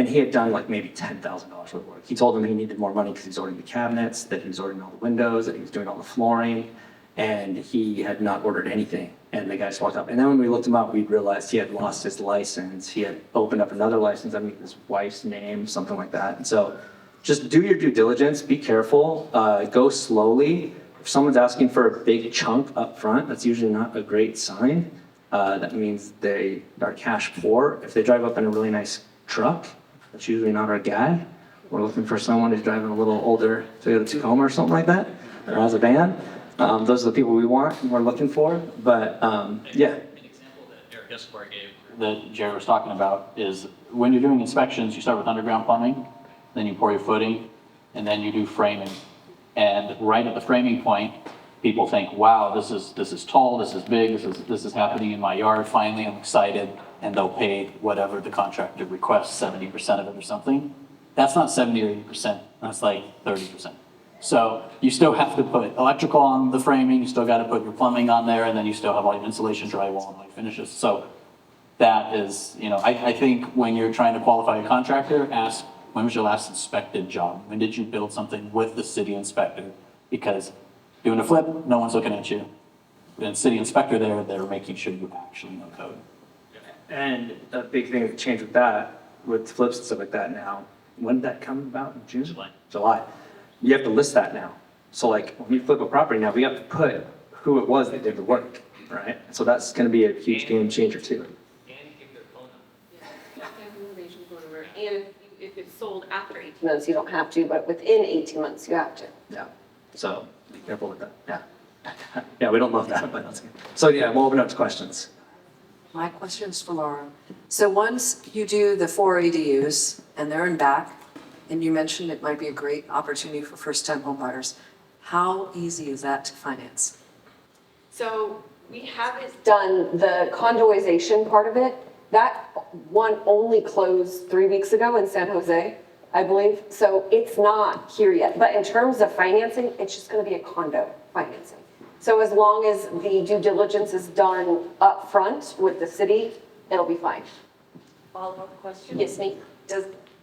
he had done like maybe $10,000 worth of work. He told them he needed more money because he was ordering the cabinets, that he was ordering all the windows, that he was doing all the flooring, and he had not ordered anything. And the guy just walked up. And then when we looked him up, we realized he had lost his license. He had opened up another license underneath his wife's name, something like that. And so just do your due diligence, be careful, go slowly. If someone's asking for a big chunk up front, that's usually not a great sign. That means they are cash poor. If they drive up in a really nice truck, that's usually not our guy. We're looking for someone who's driving a little older Toyota Tacoma or something like that, or has a van. Those are the people we want and we're looking for. But yeah. An example that Eric Escobar gave that Jared was talking about is when you're doing inspections, you start with underground plumbing, then you pour your footing, and then you do framing. And right at the framing point, people think, wow, this is tall, this is big, this is happening in my yard, finally I'm excited, and they'll pay whatever the contractor requests, 70% of it or something. That's not 70 or 80%, that's like 30%. So you still have to put electrical on the framing, you still gotta put your plumbing on there, and then you still have all your insulation, drywall, and all your finishes. So that is, I think when you're trying to qualify a contractor, ask, when was your last inspected job? When did you build something with the city inspector? Because doing a flip, no one's looking at you. And city inspector there, they're making sure you actually know code. And a big thing to change with that, with flips and stuff like that now, when did that come about? In June? July. You have to list that now. So like when you flip a property now, we have to put who it was that did the work, right? So that's gonna be a huge game changer too. And give their phone number. And if it's sold after 18 months, you don't have to, but within 18 months, you have to. Yeah, so be careful with that, yeah. Yeah, we don't love that, but that's good. So yeah, we'll open up to questions. My question is for Laura. So once you do the 4 ADUs and they're in back, and you mentioned it might be a great opportunity for first-time home buyers, how easy is that to finance? So we haven't done the condoization part of it. That one only closed 3 weeks ago in San Jose, I believe. So it's not here yet. But in terms of financing, it's just going to be a condo financing. So as long as the due diligence is done up front with the city, it'll be fine. Follow-up question? Yes, me.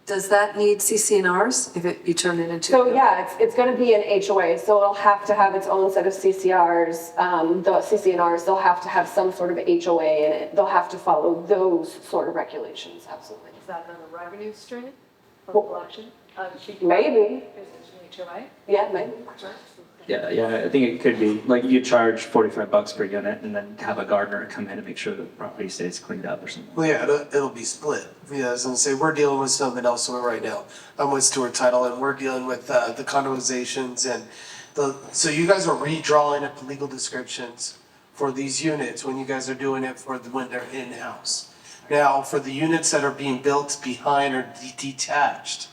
Does that need CC&Rs if you turn it into? So yeah, it's going to be an HOA, so it'll have to have its own set of CCRs. The CC&Rs, they'll have to have some sort of HOA in it. They'll have to follow those sort of regulations, absolutely. Is that another revenue stream for Well, collection? Maybe, HOA? yeah, maybe. Yeah, I think it could be, like you charge $45 per unit and then have a gardener come in and make sure the property stays cleaned up or something. Well, yeah, it'll be split. Yeah, I was gonna say, we're dealing with something else right now. I'm with Stewart Title and we're dealing with the condoizations and so you guys are redrawing up the legal descriptions for these units when you guys are doing it when they're in-house. Now, for the units that are being built behind or detached,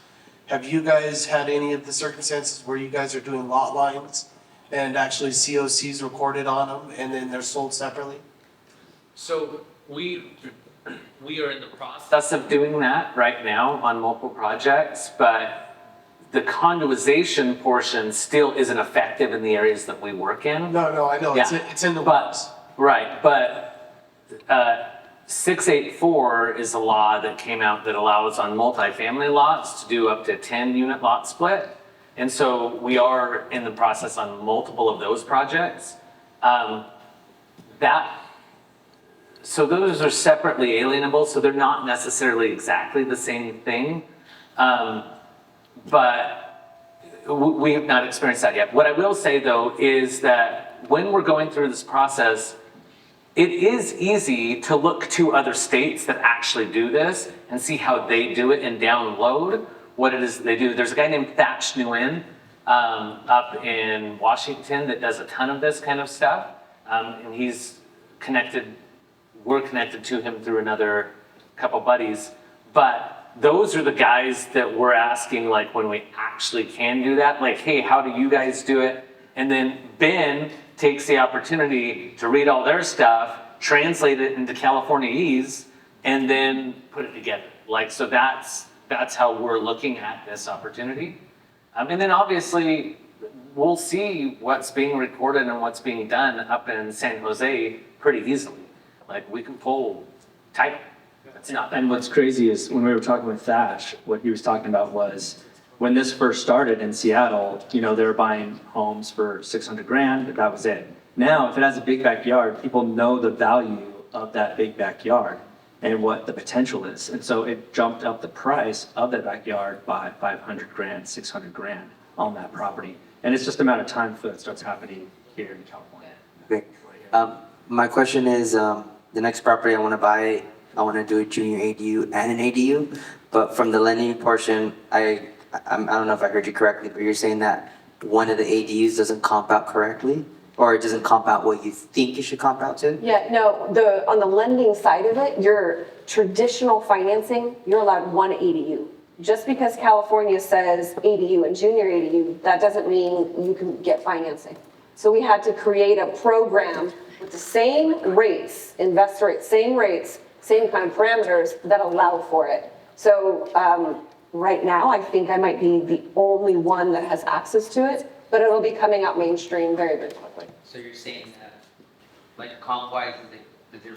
have you guys had any of the circumstances where you guys are doing lot lines and actually COCs recorded on them and then they're sold separately? So we are in the process of doing that right now on multiple projects, but the condoization portion still isn't effective in the areas that we work in. No, I know, Yeah. it's in the works. Right, but 684 is a law that came out that allows on multifamily lots to do up to 10 unit lot split. And so we are in the process on multiple of those projects. So those are separately alienable, so they're not necessarily exactly the same thing. But we have not experienced that yet. What I will say though is that when we're going through this process, it is easy to look to other states that actually do this and see how they do it and download what it is that they do. There's a guy named Thatch Nguyen up in Washington that does a ton of this kind of stuff. And he's connected, we're connected to him through another couple buddies. But those are the guys that we're asking, like, when we actually can do that, like, hey, how do you guys do it? And then Ben takes the opportunity to read all their stuff, translate it into Californiese, and then put it together. Like, so that's how we're looking at this opportunity. And then obviously, we'll see what's being recorded and what's being done up in San Jose pretty easily. Like, we can pull title. It's not that And what's crazy is when we were talking with Thatch, what he was talking about was when this first started in Seattle, you know, they were buying homes for 600 grand, but that was it. Now, if it has a big backyard, people know the value of that big backyard and what the potential is. And so it jumped up the price of that backyard by 500 grand, 600 grand on that property. And it's just a matter of time before that starts happening here in California. Okay. My question is, the next property I want to buy, I want to do a junior ADU and an ADU, but from the lending portion, I don't know if I heard you correctly, but you're saying that one of the ADUs doesn't comp out correctly, or it doesn't comp out what you think it should comp out to? Yeah, no, on the lending side of it, your traditional financing, you're allowed one ADU. Just because California says ADU and junior ADU, that doesn't mean you can get financing. So we had to create a program with the same rates, investor rates, same kind of parameters that allow for it. So right now, I think I might be the only one that has access to it, but it'll be coming out mainstream very, very quickly. So you're saying that, like comp-wise, is there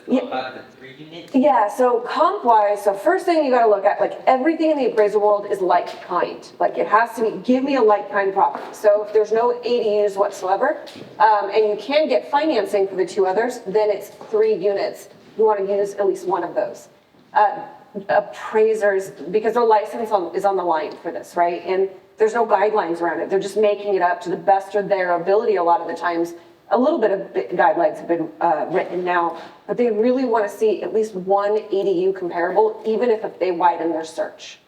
Yeah. about the 3 units? Yeah, so comp-wise, so first thing you gotta look at, like everything in the appraisal world is like kind. Like it has to be, give me a like kind property. So if there's no ADUs whatsoever, and you can get financing for the two others, then it's 3 units. You wanna use at least one of those. Appraisers, because their license is on the line for this, right? And there's no guidelines around it. They're just making it up to the best of their ability a lot of the times. A little bit of guidelines have been written now, but they really want to see at least one ADU comparable, even if they widen their search.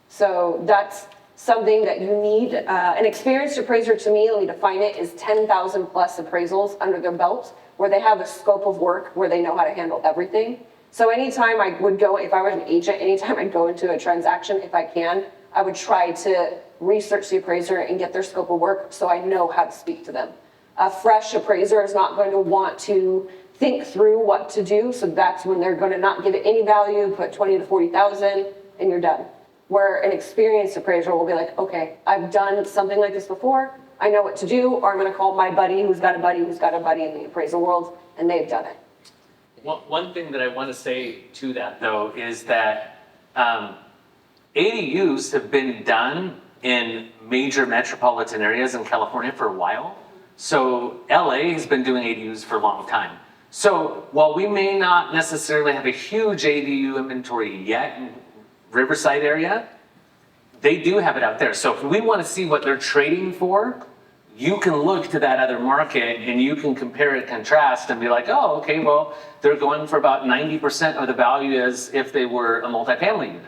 So that's something that you need. An experienced appraiser, to me, let me define it, is 10,000 plus appraisals under their belt, where they have a scope of work, where they know how to handle everything. So anytime I would go, if I were an agent, anytime I'd go into a transaction, if I can, I would try to research the appraiser and get their scope of work so I know how to speak to them. A fresh appraiser is not going to want to think through what to do, so that's when they're going to not give it any value, put 20 to 40,000, and you're done. Where an experienced appraiser will be like, okay, I've done something like this before, I know what to do, or I'm going to call my buddy who's got a buddy who's got a buddy in the appraisal world, and they've done it. One thing that I want to say to that, though, is that ADUs have been done in major metropolitan areas in California for a while. So LA has been doing ADUs for a long time. So while we may not necessarily have a huge ADU inventory yet in Riverside area, they do have it out there. So if we want to see what they're trading for, you can look to that other market and you can compare and contrast and be like, oh, okay, well, they're going for about 90% of the value as if they were a multifamily unit.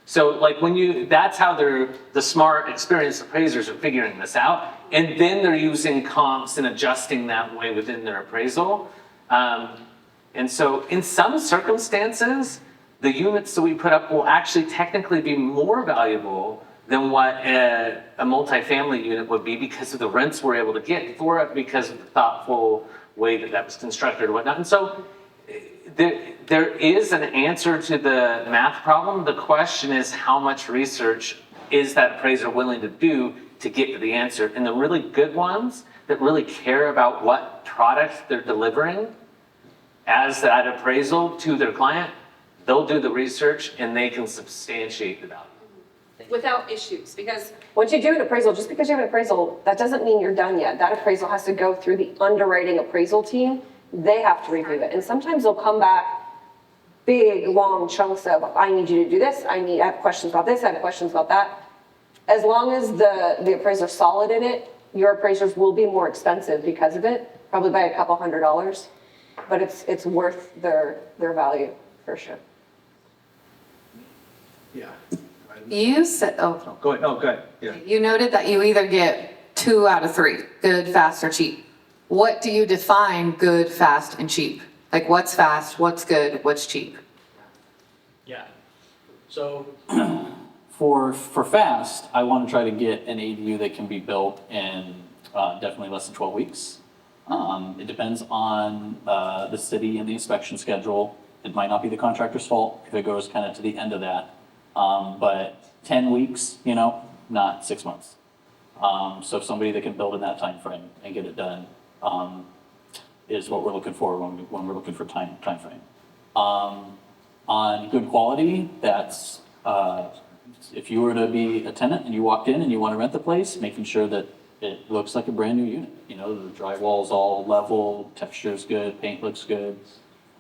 So like that's how the smart, experienced appraisers are figuring this out. And then they're using comps and adjusting that way within their appraisal. And so in some circumstances, the units that we put up will actually technically be more valuable than what a multifamily unit would be because of the rents we're able to get for it, because of the thoughtful way that was constructed or whatnot. And so there is an answer to the math problem. The question is how much research is that appraiser willing to do to get to the answer? And the really good ones that really care about what product they're delivering as that appraisal to their client, they'll do the research and they can substantiate the value. without issues, because once you do an appraisal, just because you have an appraisal, that doesn't mean you're done yet. That appraisal has to go through the underwriting appraisal team. They have to review it. And sometimes they'll come back big, long chunks of, I need you to do this, I have questions about this, I have questions about that. As long as the appraiser's solid in it, your appraisers will be more expensive because of it, probably by a couple $100s, but it's worth their value for sure. Yeah. You said, oh, Go ahead, oh, go ahead, yeah. you noted that you either get 2 out of 3, good, fast, or cheap. What do you define good, fast, and cheap? Like what's fast, what's good, what's cheap? Yeah. So for fast, I want to try to get an ADU that can be built in definitely less than 12 weeks. It depends on the city and the inspection schedule. It might not be the contractor's fault if it goes kind of to the end of that. But 10 weeks, you know, not 6 months. So somebody that can build in that time frame and get it done is what we're looking for when we're looking for time frame. On good quality, that's if you were to be a tenant and you walked in and you want to rent the place, making sure that it looks like a brand new unit. You know, the drywall's all level, texture's good, paint looks good,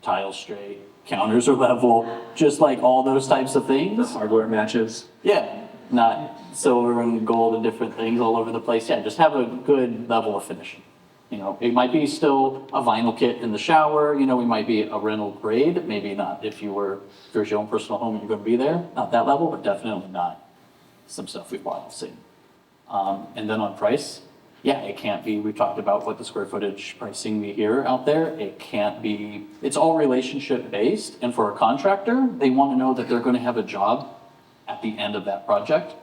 tiles straight, counters are level, just like all those types of things. Hardware matches. Yeah, not silver and gold and different things all over the place. Yeah, just have a good level of finishing. You know, it might be still a vinyl kit in the shower, you know, we might be a rental grade, maybe not if there's your own personal home and you're gonna be there, not that level, but definitely not some stuff we've bought and seen. And then on price, yeah, it can't be, we talked about what the square footage pricing we hear out there, it can't be, it's all relationship based, and for a contractor, they wanna know that they're gonna have a job at the end of that project.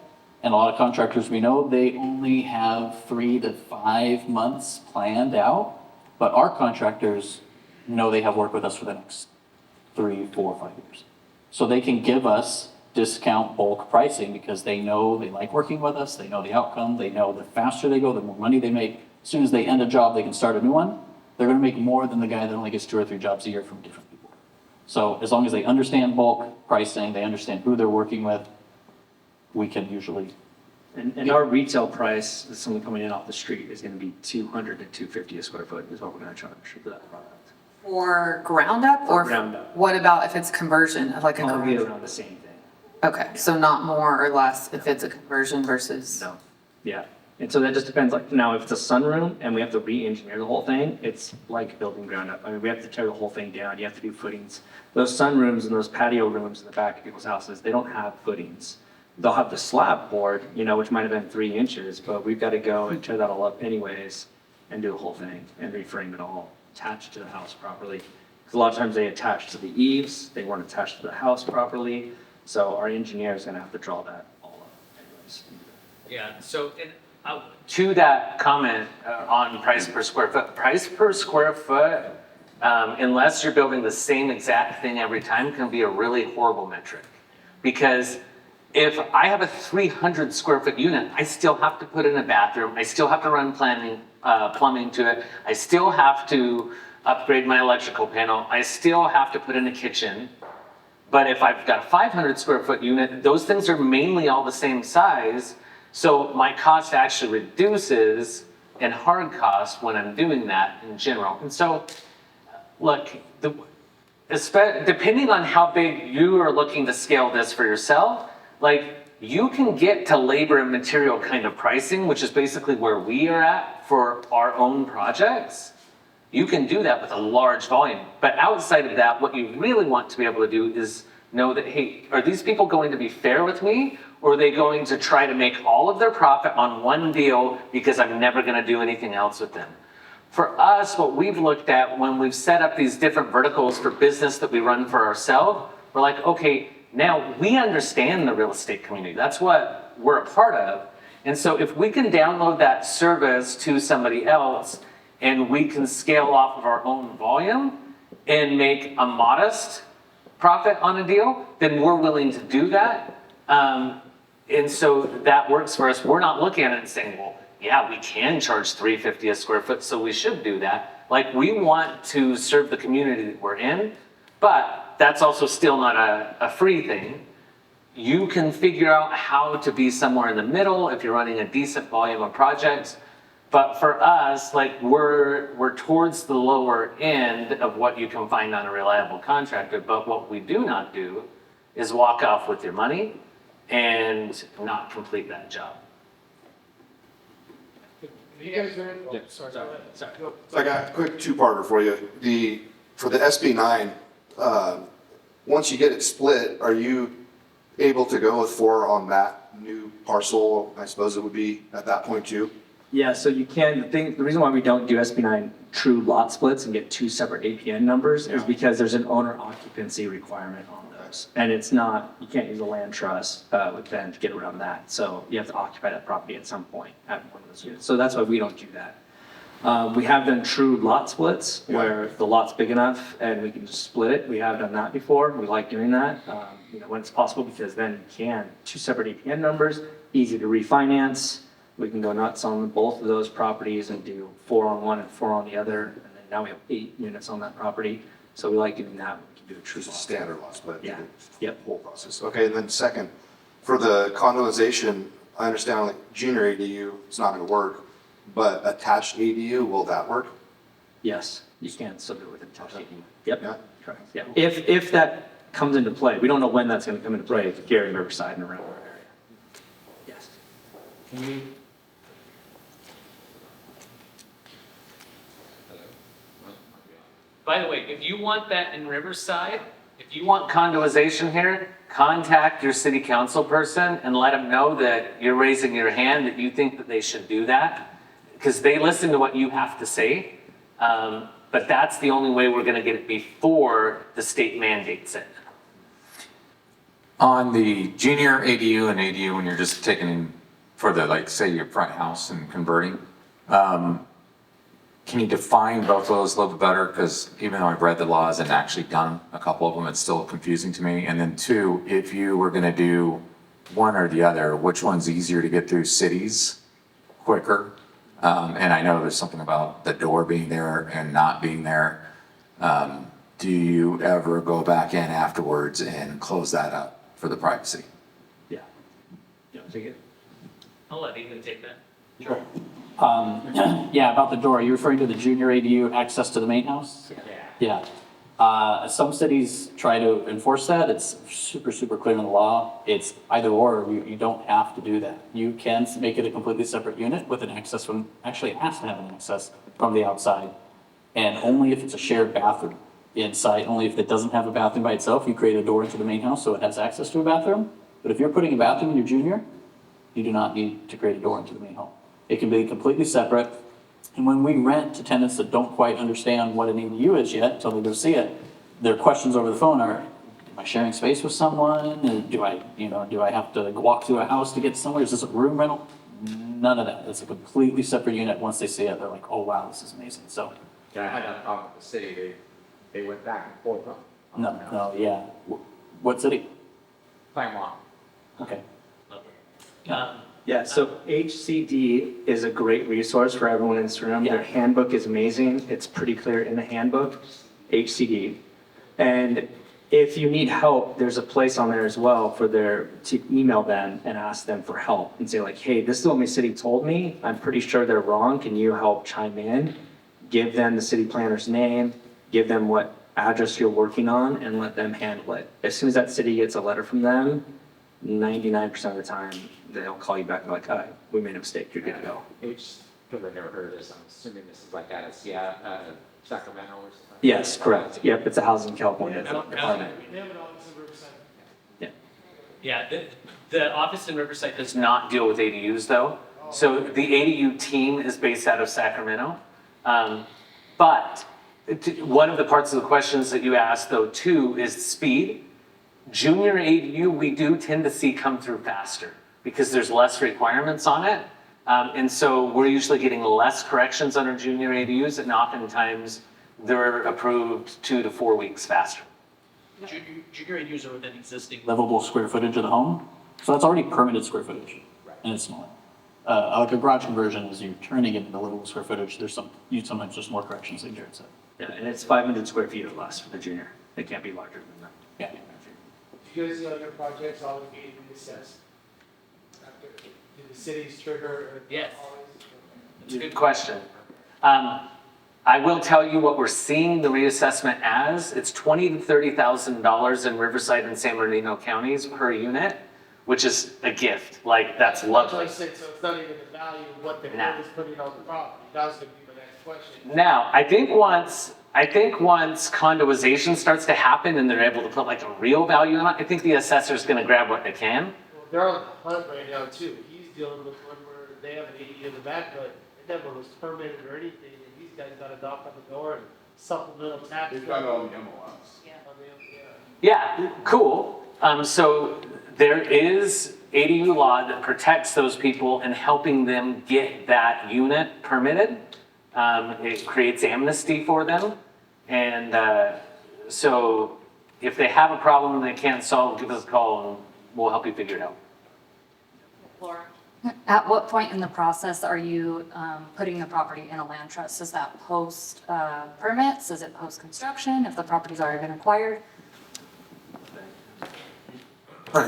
And a lot of contractors we know, they only have 3 to 5 months planned out, but our contractors know they have work with us for the next 3, 4, 5 years. So they can give us discount bulk pricing because they know they like working with us, they know the outcome, they know the faster they go, the more money they make. As soon as they end a job, they can start a new one. They're gonna make more than the guy that only gets 2 or 3 jobs a year from different people. So as long as they understand bulk pricing, they understand who they're working with, we can usually. And our retail price, is someone coming in off the street, is gonna be $200 to $250 a square foot is what we're gonna charge for that product. For ground up or? Ground up. What about if it's conversion of like a Probably garage? around the same thing. Okay, so not more or less if it's a conversion versus? No, yeah. And so that just depends, like, now if it's a sunroom and we have to re-engineer the whole thing, it's like building ground up. I mean, we have to tear the whole thing down, you have to do footings. Those sunrooms and those patio rooms in the back of people's houses, they don't have footings. They'll have the slab board, you know, which might have been 3 inches, but we've got to go and tear that all up anyways and do the whole thing and reframe it all, attach to the house properly. Because a lot of times they attach to the eaves, they weren't attached to the house properly. So our engineer is going to have to draw that all up anyways. Yeah, so to that comment on price per square foot, unless you're building the same exact thing every time, can be a really horrible metric. Because if I have a 300 square foot unit, I still have to put in a bathroom, I still have to run plumbing to it, I still have to upgrade my electrical panel, I still have to put in a kitchen. But if I've got a 500 square foot unit, those things are mainly all the same size, so my cost actually reduces in hard cost when I'm doing that in general. And so, look, depending on how big you are looking to scale this for yourself, like, you can get to labor and material kind of pricing, which is basically where we are at for our own projects. You can do that with a large volume. But outside of that, what you really want to be able to do is know that, hey, are these people going to be fair with me? Or are they going to try to make all of their profit on one deal because I'm never going to do anything else with them? For us, what we've looked at when we've set up these different verticals for business that we run for ourselves, we're like, okay, now we understand the real estate community. That's what we're a part of. And so if we can download that service to somebody else and we can scale off of our own volume and make a modest profit on a deal, then we're willing to do that. And so that works for us. We're not looking at it and saying, well, yeah, we can charge $350 a square foot, so we should do that. Like, we want to serve the community that we're in, but that's also still not a free thing. You can figure out how to be somewhere in the middle if you're running a decent volume of projects. But for us, like we're towards the lower end of what you can find on a reliable contractor. But what we do not do is walk off with your money and not complete that job. You guys are, oh, sorry. So I got a quick two-parter for you. For the SB9, once you get it split, are you able to go with 4 on that new parcel? I suppose it would be at that point too? Yeah, so you can, the reason why we don't do SB9 true lot splits and get 2 separate APN numbers is because there's an owner occupancy requirement on those. And it's not, you can't use a land trust with them to get around that. So you have to occupy that property at some point at one of those units. So that's why we don't do that. We have done true lot splits where the lot's big enough and we can just split it. We have done that before. We like doing that, when it's possible, because then you can, 2 separate APN numbers, easy to refinance. We can go nuts on both of those properties and do 4 on one and 4 on the other. And then now we have 8 units on that property. So we like doing that. We can do a true Just a lot. standard lot split? Yeah. Yep. Whole process. Okay, and then second, for the condoization, I understand like junior ADU, it's not gonna work, but attached ADU, will that work? Yes, you can still do it with attached ADU. Yep. Yeah. Correct. Yeah. If that comes into play, we don't know when that's going to come into play here in Riverside and around our area. Yes. By the way, if you want that in Riverside, if you want condoization here, contact your city council person and let them know that you're raising your hand, that you think that they should do that. Because they listen to what you have to say. But that's the only way we're gonna get it before the state mandates it. On the junior ADU and ADU, when you're just taking in for the, like, say your front house and converting, can you define both of those a little bit better? Because even though I've read the laws and actually done a couple of them, it's still confusing to me. And then 2, if you were gonna do one or the other, which one's easier to get through cities quicker? And I know there's something about the door being there and not being there. Do you ever go back in afterwards and close that up for the privacy? Yeah. You want to take it? I'll let Ethan take that. Sure. Yeah, about the door, are you referring to the junior ADU access to the main house? Yeah. Some cities try to enforce that. It's super, super clear in the law. It's either or. You don't have to do that. You can make it a completely separate unit with an access from, actually it has to have an access from the outside. And only if it's a shared bathroom inside, only if it doesn't have a bathroom by itself, you create a door into the main house so it has access to a bathroom. But if you're putting a bathroom in your junior, you do not need to create a door into the main home. It can be completely separate. And when we rent to tenants that don't quite understand what an ADU is yet, until they go see it, their questions over the phone are, am I sharing space with someone? Do I have to walk through a house to get somewhere? Is this a room rental? None of that. It's a completely separate unit. Once they see it, they're like, oh wow, this is amazing. So, Yeah, I had that problem with the city, they went back and forth on. no, yeah. What city? Plan one. Okay. Yeah, so HCD is a great resource for everyone in this room. Their handbook is amazing. It's pretty clear in the handbook, HCD. And if you need help, there's a place on there as well to email them and ask them for help and say like, hey, this is what my city told me. I'm pretty sure they're wrong. Can you help chime in? Give them the city planner's name, give them what address you're working on, and let them handle it. As soon as that city gets a letter from them, 99% of the time, they'll call you back and be like, all right, we made a mistake, you're good to go. Because I've never heard of this, I'm assuming this is like out of Seattle, Sacramento or something. Yes, correct. Yep, it's a housing California They have department. an office in Riverside. Yeah, the office in Riverside does not deal with ADUs though. So the ADU team is based out of Sacramento. But one of the parts of the questions that you asked though too is speed. Junior ADU, we do tend to see come through faster because there's less requirements on it. And so we're usually getting less corrections on our junior ADUs, and oftentimes they're approved 2 to 4 weeks faster. Junior ADUs are within existing livable square footage of the home. So that's already permitted square footage, and it's smaller. Like a garage conversion is you're turning it into livable square footage. You sometimes just more corrections than Jared said. Yeah, and it's 500 square feet or less for the junior. It can't be larger than that. Yeah. you guys know your projects always being reassessed? After, do the cities trigger? Yes. Always? It's a good question. I will tell you what we're seeing the reassessment as. It's $20,000 to $30,000 in Riverside and San Bernardino counties per unit, which is a gift. Like, that's lovely. So it's not even the value of what the Nah. board is putting on the property. That was gonna be my next question. Now, I think once condoization starts to happen and they're able to put like a real value on it, I think the assessor's gonna grab what they can. Well, they're on the hunt right now too. He's dealing with one where they have an ADU in the back, but it never was permitted or anything, and these guys got a knock on the door and supplemental tax. They've got all the MLS. Yeah, cool. So there is ADU law that protects those people and helping them get that unit permitted. It creates amnesty for them. And so if they have a problem they can't solve, give us a call and we'll help you figure it out. Laura? At what point in the process are you putting the property in a land trust? Is that post permits? Is it post construction if the property's already been acquired?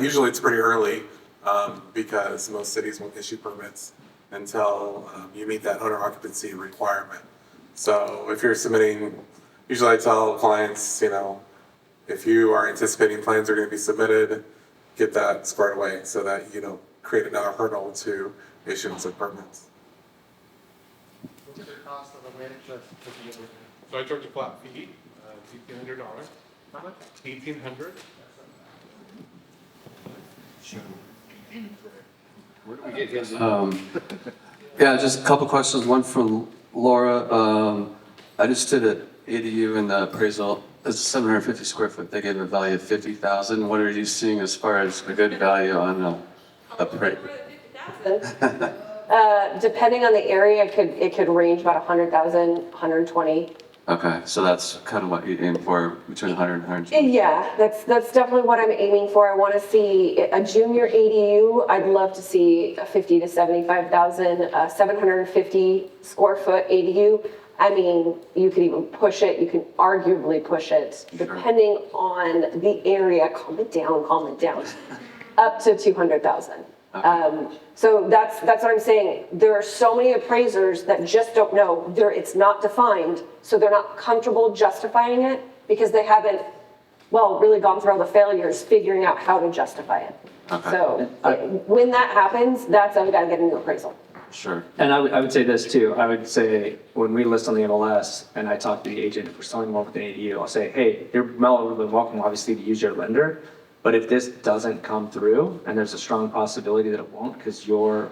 Usually it's pretty early, because most cities won't issue permits until you meet that owner occupancy requirement. So if you're submitting, usually I tell clients, if you are anticipating plans are gonna be submitted, get that squared away so that you don't create another hurdle to issuance of permits. What's the cost of a land trust to put together? So I charge a flat fee, $1,800. How much? 1,800. Yeah, just a couple questions. One for Laura. I just did an ADU in the appraisal. It's 750 square foot. They gave a value of 50,000. What are you seeing as far as a good value on a appraisal? Depending on the area, it could range about 100,000, 120. Okay, so that's kind of what you aim for, between 100 and 120. Yeah, that's definitely what I'm aiming for. I want to see a junior ADU. I'd love to see a 50 to 75,000, 750 square foot ADU. I mean, you could even push it. You can arguably push it, depending on the area. Calm it down. Up to 200,000. So that's what I'm saying. There are so many appraisers that just don't know. It's not defined, so they're not comfortable justifying it because they haven't, really gone through all the failures figuring out how to justify it. Okay. So when that happens, that's when we gotta get a new appraisal. Sure. And I would say this too. I would say when we list on the MLS and I talk to the agent, if we're selling more with an ADU, I'll say, hey, you're more than welcome, obviously, to use your lender. But if this doesn't come through, and there's a strong possibility that it won't because your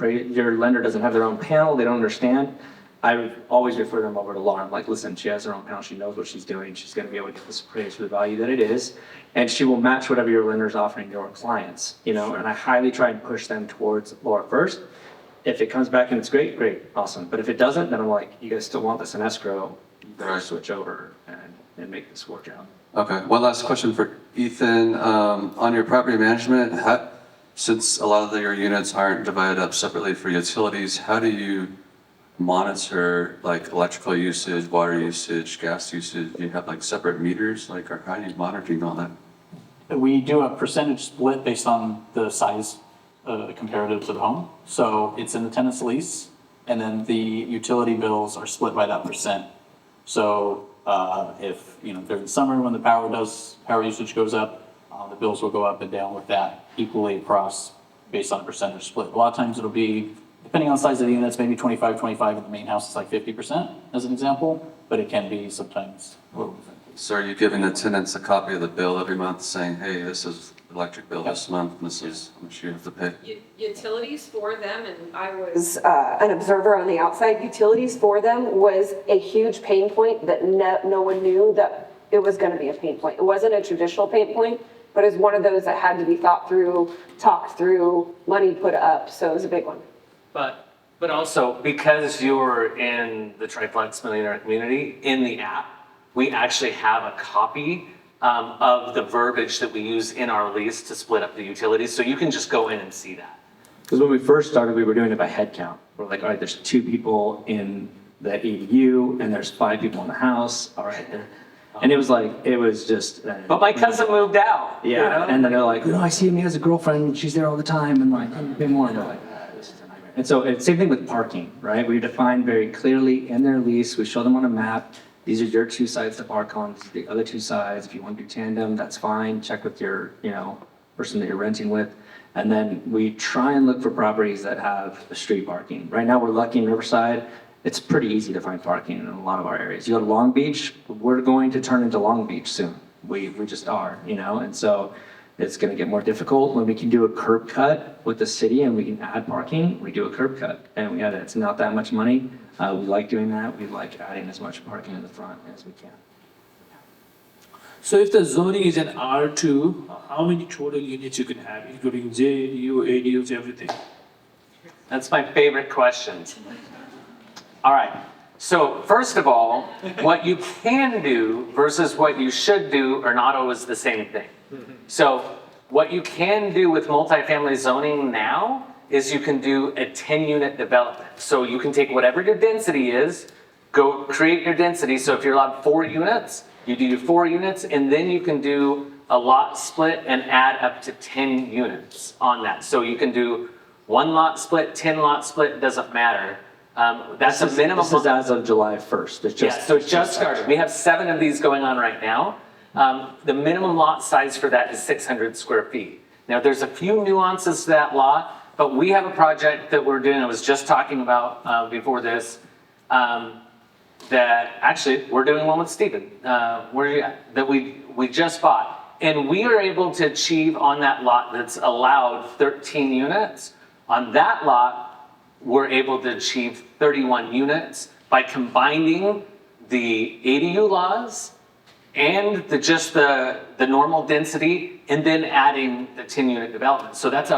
lender doesn't have their own panel, they don't understand, I would always refer them over to Laura. I'm like, listen, she has her own panel, she knows what she's doing, she's gonna be able to get this appraised for the value that it is, and she will match whatever your lender's offering your clients, and I highly try and push them towards Laura first. If it comes back and it's great, awesome. But if it doesn't, then I'm like, you guys still want this in escrow, you better switch over and make this work out. Okay, one last question for Ethan. On your property management, since a lot of your units aren't divided up separately for utilities, how do you monitor like electrical usage, water usage, gas usage? Do you have like separate meters? Or how are you monitoring all that? We do a percentage split based on the size comparative to the home. So it's in the tenant's lease, and then the utility bills are split by that percent. So if, during the summer when the power usage goes up, the bills will go up and down with that equally across based on a percentage split. A lot of times it'll be, depending on the size of the units, maybe 25, in the main house is like 50% as an example, but it can be sometimes a little different. So are you giving the tenants a copy of the bill every month saying, hey, this is the electric bill this month, and this is how much you have to pay? Utilities for them, and I was an observer on the outside, utilities for them was a huge pain point that no one knew that it was gonna be a pain point. It wasn't a traditional pain point, but it's one of those that had to be thought through, talked through, money put up, so it was a big one. But also, because you're in the triplex millionaire community, in the app, we actually have a copy of the verbiage that we use in our lease to split up the utilities, so you can just go in and see that. Because when we first started, we were doing it by head count. We're like, all right, there's 2 people in the ADU and there's 5 people in the house. All right, And it was just. But my cousin moved out. you Yeah, know? and then they're like, no, I see him, he has a girlfriend, she's there all the time, and like, pay more, and they're like, this is a nightmare. And so, it's same thing with parking, right? We define very clearly in their lease, we show them on a map, these are your two sides to park on, these are the other two sides, if you want to do tandem, that's fine, check with your, person that you're renting with. And then we try and look for properties that have a street parking. Right now, we're lucky in Riverside, it's pretty easy to find parking in a lot of our areas. You go to Long Beach, we're going to turn into Long Beach soon. We just are, and so it's gonna get more difficult. When we can do a curb cut with the city and we can add parking, we do a curb cut. And we add it, it's not that much money. We like doing that. We like adding as much parking in the front as we can. So if the zoning is an R2, how many total units you can have, including JADU, ADUs, everything? That's my favorite question. All right. So first of all, what you can do versus what you should do are not always the same thing. So what you can do with multifamily zoning now is you can do a 10-unit development. So you can take whatever your density is, go create your density. So if you're allowed 4 units, you do your 4 units, and then you can do a lot split and add up to 10 units on that. So you can do 1 lot split, 10 lot split, doesn't matter. That's a minimum. This is as of July 1st. It's just, Yeah, so it just started. We have 7 of these going on right now. The minimum lot size for that is 600 square feet. Now, there's a few nuances to that lot, but we have a project that we're doing, I was just talking about before this, that actually, we're doing one with Stephen, that we just bought. And we are able to achieve on that lot that's allowed 13 units. On that lot, we're able to achieve 31 units by combining the ADU laws and just the normal density, and then adding the 10-unit development. So that's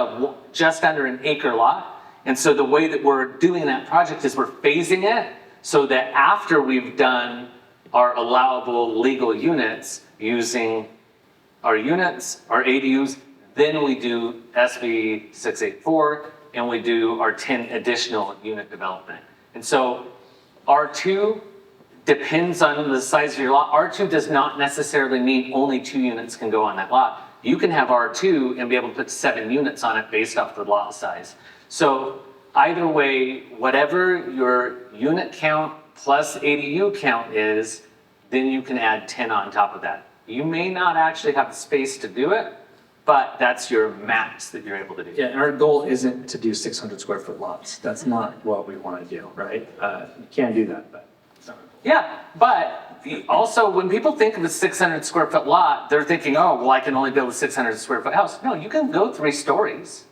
just under an acre lot. And so the way that we're doing that project is we're phasing it so that after we've done our allowable legal units using our units, our ADUs, then we do SB 684, and we do our 10 additional unit development. And so R2 depends on the size of your lot. R2 does not necessarily mean only 2 units can go on that lot. You can have R2 and be able to put 7 units on it based off the lot size. So either way, whatever your unit count plus ADU count is, then you can add 10 on top of that. You may not actually have the space to do it, but that's your max that you're able to do. Yeah, and our goal isn't to do 600 square foot lots. That's not what we want to do, right? You can do that, but it's not our goal. Yeah, but also when people think of a 600 square foot lot, they're thinking, oh, well, I can only build a 600 square foot house. No, you can go 3 stories,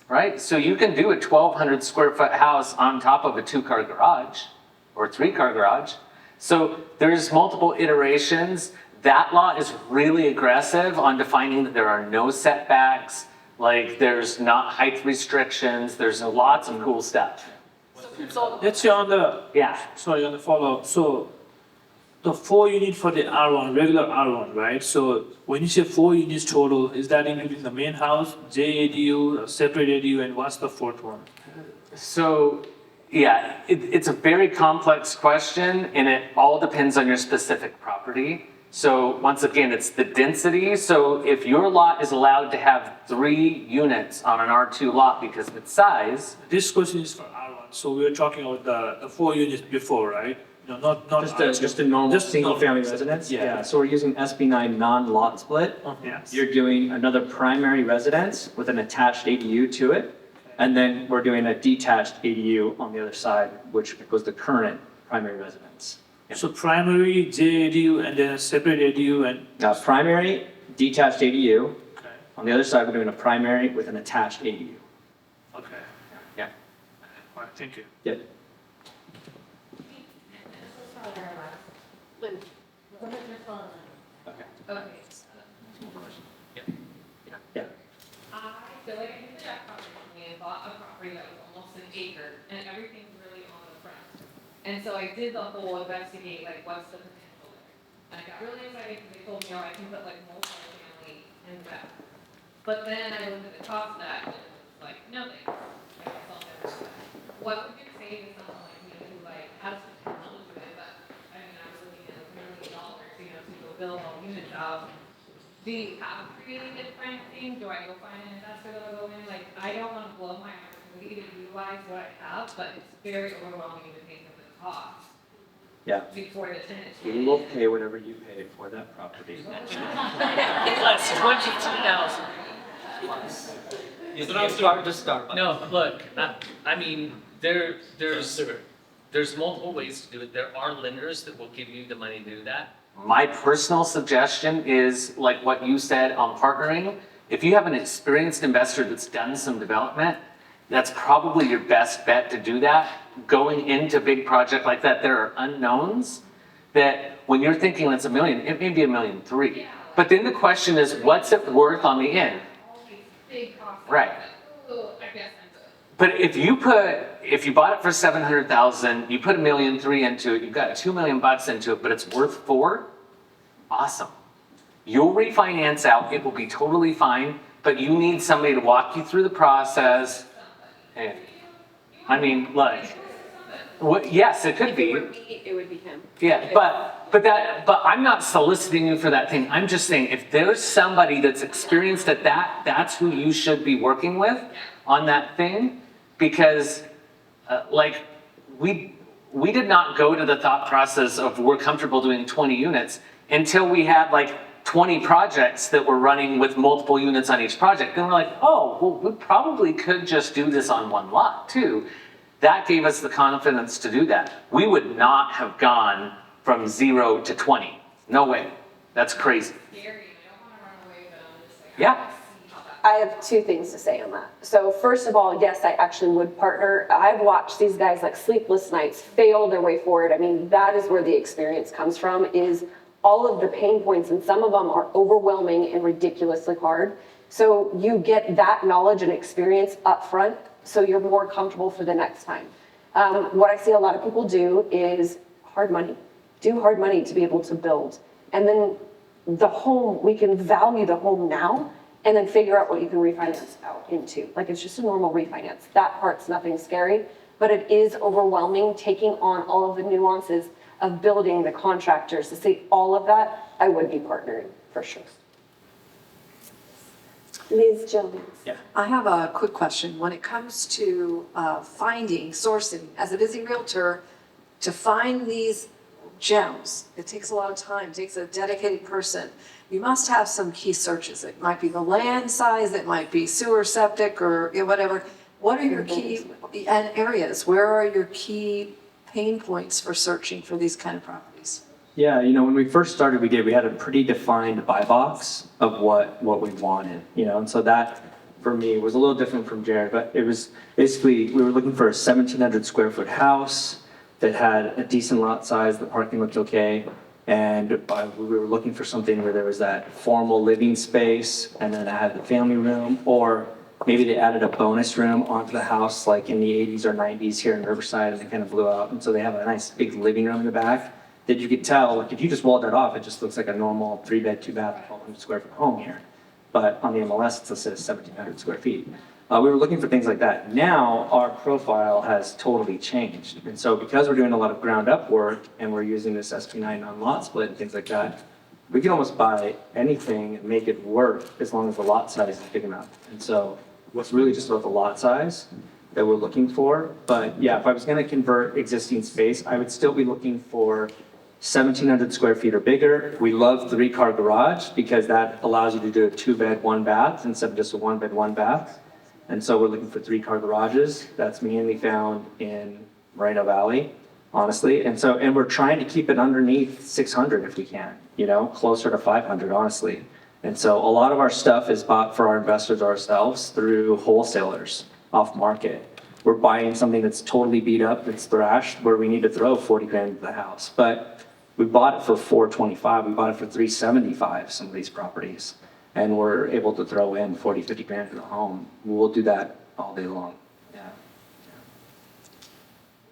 right? So you can do a 1,200 square foot house on top of a 2-car garage or 3-car garage. So there's multiple iterations. That lot is really aggressive on defining that there are no setbacks, like there's not height restrictions, there's lots of cool stuff. Let's say on the, Yeah. sorry, on the follow-up, so the 4 unit for the R1, regular R1, right? So when you say 4 units total, is that including the main house, JADU, a separate ADU, and what's the 4th one? So, yeah, it's a very complex question, and it all depends on your specific property. So once again, it's the density. So if your lot is allowed to have 3 units on an R2 lot because of its size. This question is for R1, so we were talking about the 4 units before, right? No, not Just a normal single family residence? Yeah. So we're using SB9 non-lot split. Yes. You're doing another primary residence with an attached ADU to it. And then we're doing a detached ADU on the other side, which was the current primary residence. So primary, JADU, and then a separate ADU and. Primary, detached ADU. Okay. On the other side, we're doing a primary with an attached ADU. Okay. Yeah. All right, thank you. Yep. Lynn. Okay. Okay. Yeah. So like I did that property, I bought a property that was almost an acre, and everything's really on the front. And so I did the whole investigate, like what's the potential there. And I got really excited because they told me, oh, I can put like multi-family in the back. But then I looked at the cost of that, and it was like, no thanks. Like, I'll never do that. What would you say to someone like me who like has potential to do it, but I mean, I was looking at $1 million, to go build all units out. Do you have creative financing? Do I go find an investor that'll go in? Like, I don't want to blow my opportunity to utilize what I have, but it's very overwhelming to think of the cost Yeah. before the tenant. We will pay whatever you paid for that property. Plus 22,000. No, look, I mean, there's multiple ways to do it. There are lenders that will give you the money to do that. My personal suggestion is like what you said on partnering. If you have an experienced investor that's done some development, that's probably your best bet to do that. Going into a big project like that, there are unknowns that when you're thinking it's $1 million, it may be $1.3 million. But then the question is, what's it worth on the end? Big cost. Right. Ooh, I guess I'm good. But if you bought it for 700,000, you put $1.3 million into it, you've got $2 million into it, but it's worth $4 million, awesome. You'll refinance out, it will be totally fine, but you need somebody to walk you through the process. And, I mean, like, what, yes, it could be. It would be him. Yeah, but I'm not soliciting you for that thing. I'm just saying if there's somebody that's experienced at that, that's who you should be working with on that thing. Because like we did not go to the thought process of we're comfortable doing 20 units until we had like 20 projects that were running with multiple units on each project. Then we're like, oh, well, we probably could just do this on one lot too. That gave us the confidence to do that. We would not have gone from 0 to 20. No way. That's crazy. Yeah. I have two things to say on that. So first of all, yes, I actually would partner. I've watched these guys like sleepless nights fail their way forward. I mean, that is where the experience comes from, is all of the pain points, and some of them are overwhelming and ridiculously hard. So you get that knowledge and experience up front, so you're more comfortable for the next time. What I see a lot of people do is hard money. Do hard money to be able to build. And then the home, we can value the home now and then figure out what you can refinance out into. Like, it's just a normal refinance. That part's nothing scary, but it is overwhelming taking on all of the nuances of building, the contractors. To see all of that, I would be partnering for sure. Ms. Jones. Yeah. I have a quick question. When it comes to finding, sourcing, as a busy realtor, to find these gems, it takes a lot of time, it takes a dedicated person. You must have some key searches. It might be the land size, it might be sewer, septic, or whatever. What are your key areas? Where are your key pain points for searching for these kind of properties? Yeah, when we first started, we had a pretty defined buy box of what we wanted, and so that for me was a little different from Jared, but it was basically, we were looking for a 1,700 square foot house that had a decent lot size, the parking looked okay, and we were looking for something where there was that formal living space, and then it had the family room, or maybe they added a bonus room onto the house, like in the 80s or 90s here in Riverside, and they kind of blew out, and so they have a nice big living room in the back that you could tell, like if you just walled that off, it just looks like a normal 3-bed, 2-bath, 1,200 square foot home here. But on the MLS, it's listed as 1,700 square feet. We were looking for things like that. Now, our profile has totally changed. And so because we're doing a lot of ground up work and we're using this SP9 on lot split and things like that, we can almost buy anything and make it work as long as the lot size is big enough. And so what's really just about the lot size that we're looking for. But yeah, if I was gonna convert existing space, I would still be looking for 1,700 square feet or bigger. We love 3-car garage because that allows you to do a 2-bed, 1-bath instead of just a 1-bed, 1-bath. And so we're looking for 3-car garages. That's mainly found in Moreno Valley, honestly. And we're trying to keep it underneath 600 if we can, closer to 500, honestly. And so a lot of our stuff is bought for our investors ourselves through wholesalers off market. We're buying something that's totally beat up, that's thrashed, where we need to throw 40 grand into the house. But we bought it for 425, we bought it for 375, some of these properties. And we're able to throw in 40, 50 grand in the home. We'll do that all day long. Yeah.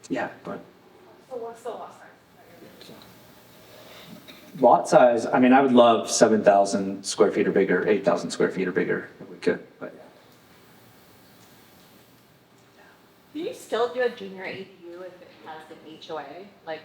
Yeah, go ahead. So what's the lot size? Lot size, I mean, I would love 7,000 square feet or bigger, 8,000 square feet or bigger, if we could, but. Do you still do a junior ADU if it has an HOA? Like,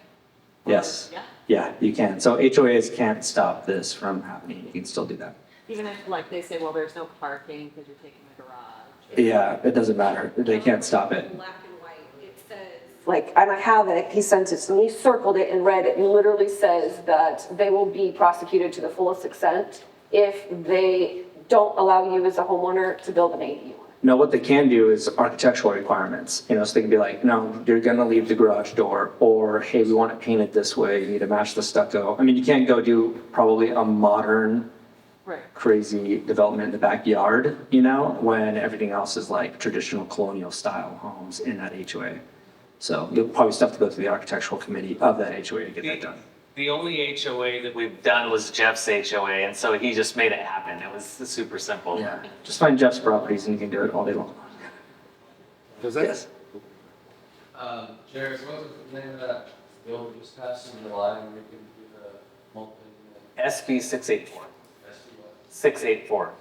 Yes. Yeah. Yeah, you can. So HOAs can't stop this from happening. You can still do that. Even if, like, they say, well, there's no parking because you're taking the garage. Yeah, it doesn't matter. They can't stop it. Black and white, it says. Like, and I have it, he sent it to me, circled it in red, it literally says that they will be prosecuted to the fullest extent if they don't allow you as a homeowner to build an ADU. No, what they can do is architectural requirements, you know, so they can be like, no, you're gonna leave the garage door, or hey, we want it painted this way, you need to match the stucco. I mean, you can't go do probably a modern, Right. crazy development in the backyard, you know, when everything else is like traditional colonial style homes in that HOA. So you'll probably still have to go through the architectural committee of that HOA to get that done. The only HOA that we've done was Jeff's HOA, and so he just made it happen. It was super simple. Yeah, just find Jeff's properties and you can do it all day long. Does that? Yes. Jared, what was the name of that bill we just passed in July, and we can do the multi-unit SB 684. SB what? 684.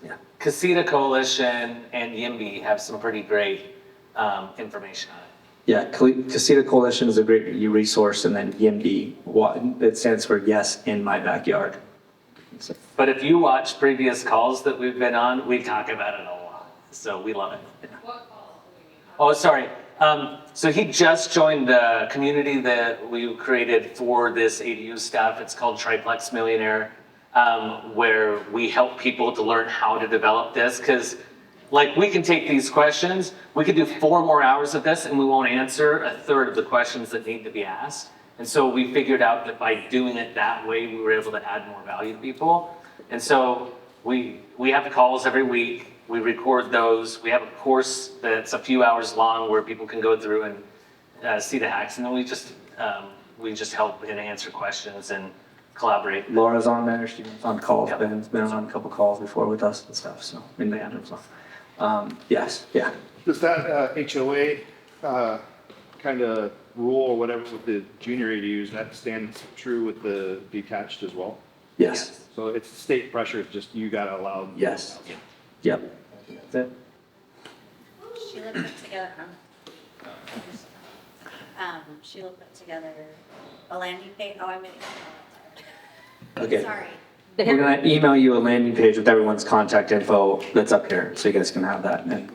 Yeah. Casita Coalition and YIMBY have some pretty great information on it. Yeah, Casita Coalition is a great resource, and then YIMBY, it stands for Yes in My Backyard. So, But if you watch previous calls that we've been on, we talk about it a lot. So we love it. What calls do we need? Oh, sorry. So he just joined the community that we created for this ADU stuff. It's called Triplex Millionaire, where we help people to learn how to develop this. Because like we can take these questions, we could do 4 more hours of this and we won't answer a third of the questions that need to be asked. And so we figured out that by doing it that way, we were able to add more value to people. And so we have calls every week. We record those. We have a course that's a few hours long where people can go through and see the hacks. And then we just help and answer questions and collaborate. Laura's on there, she's on calls, Ben's been on a couple calls before with us and stuff, so, in the end, so. Yes, yeah. Does that HOA kind of rule or whatever with the junior ADUs, that stands true with the detached as well? Yes. So it's state pressure, it's just you gotta allow. Yes. Yep. That's it. Sheila put together, Sheila put together a landing page. Oh, I made it. Okay. Sorry. We're gonna email you a landing page with everyone's contact info that's up here, so you guys can have that, and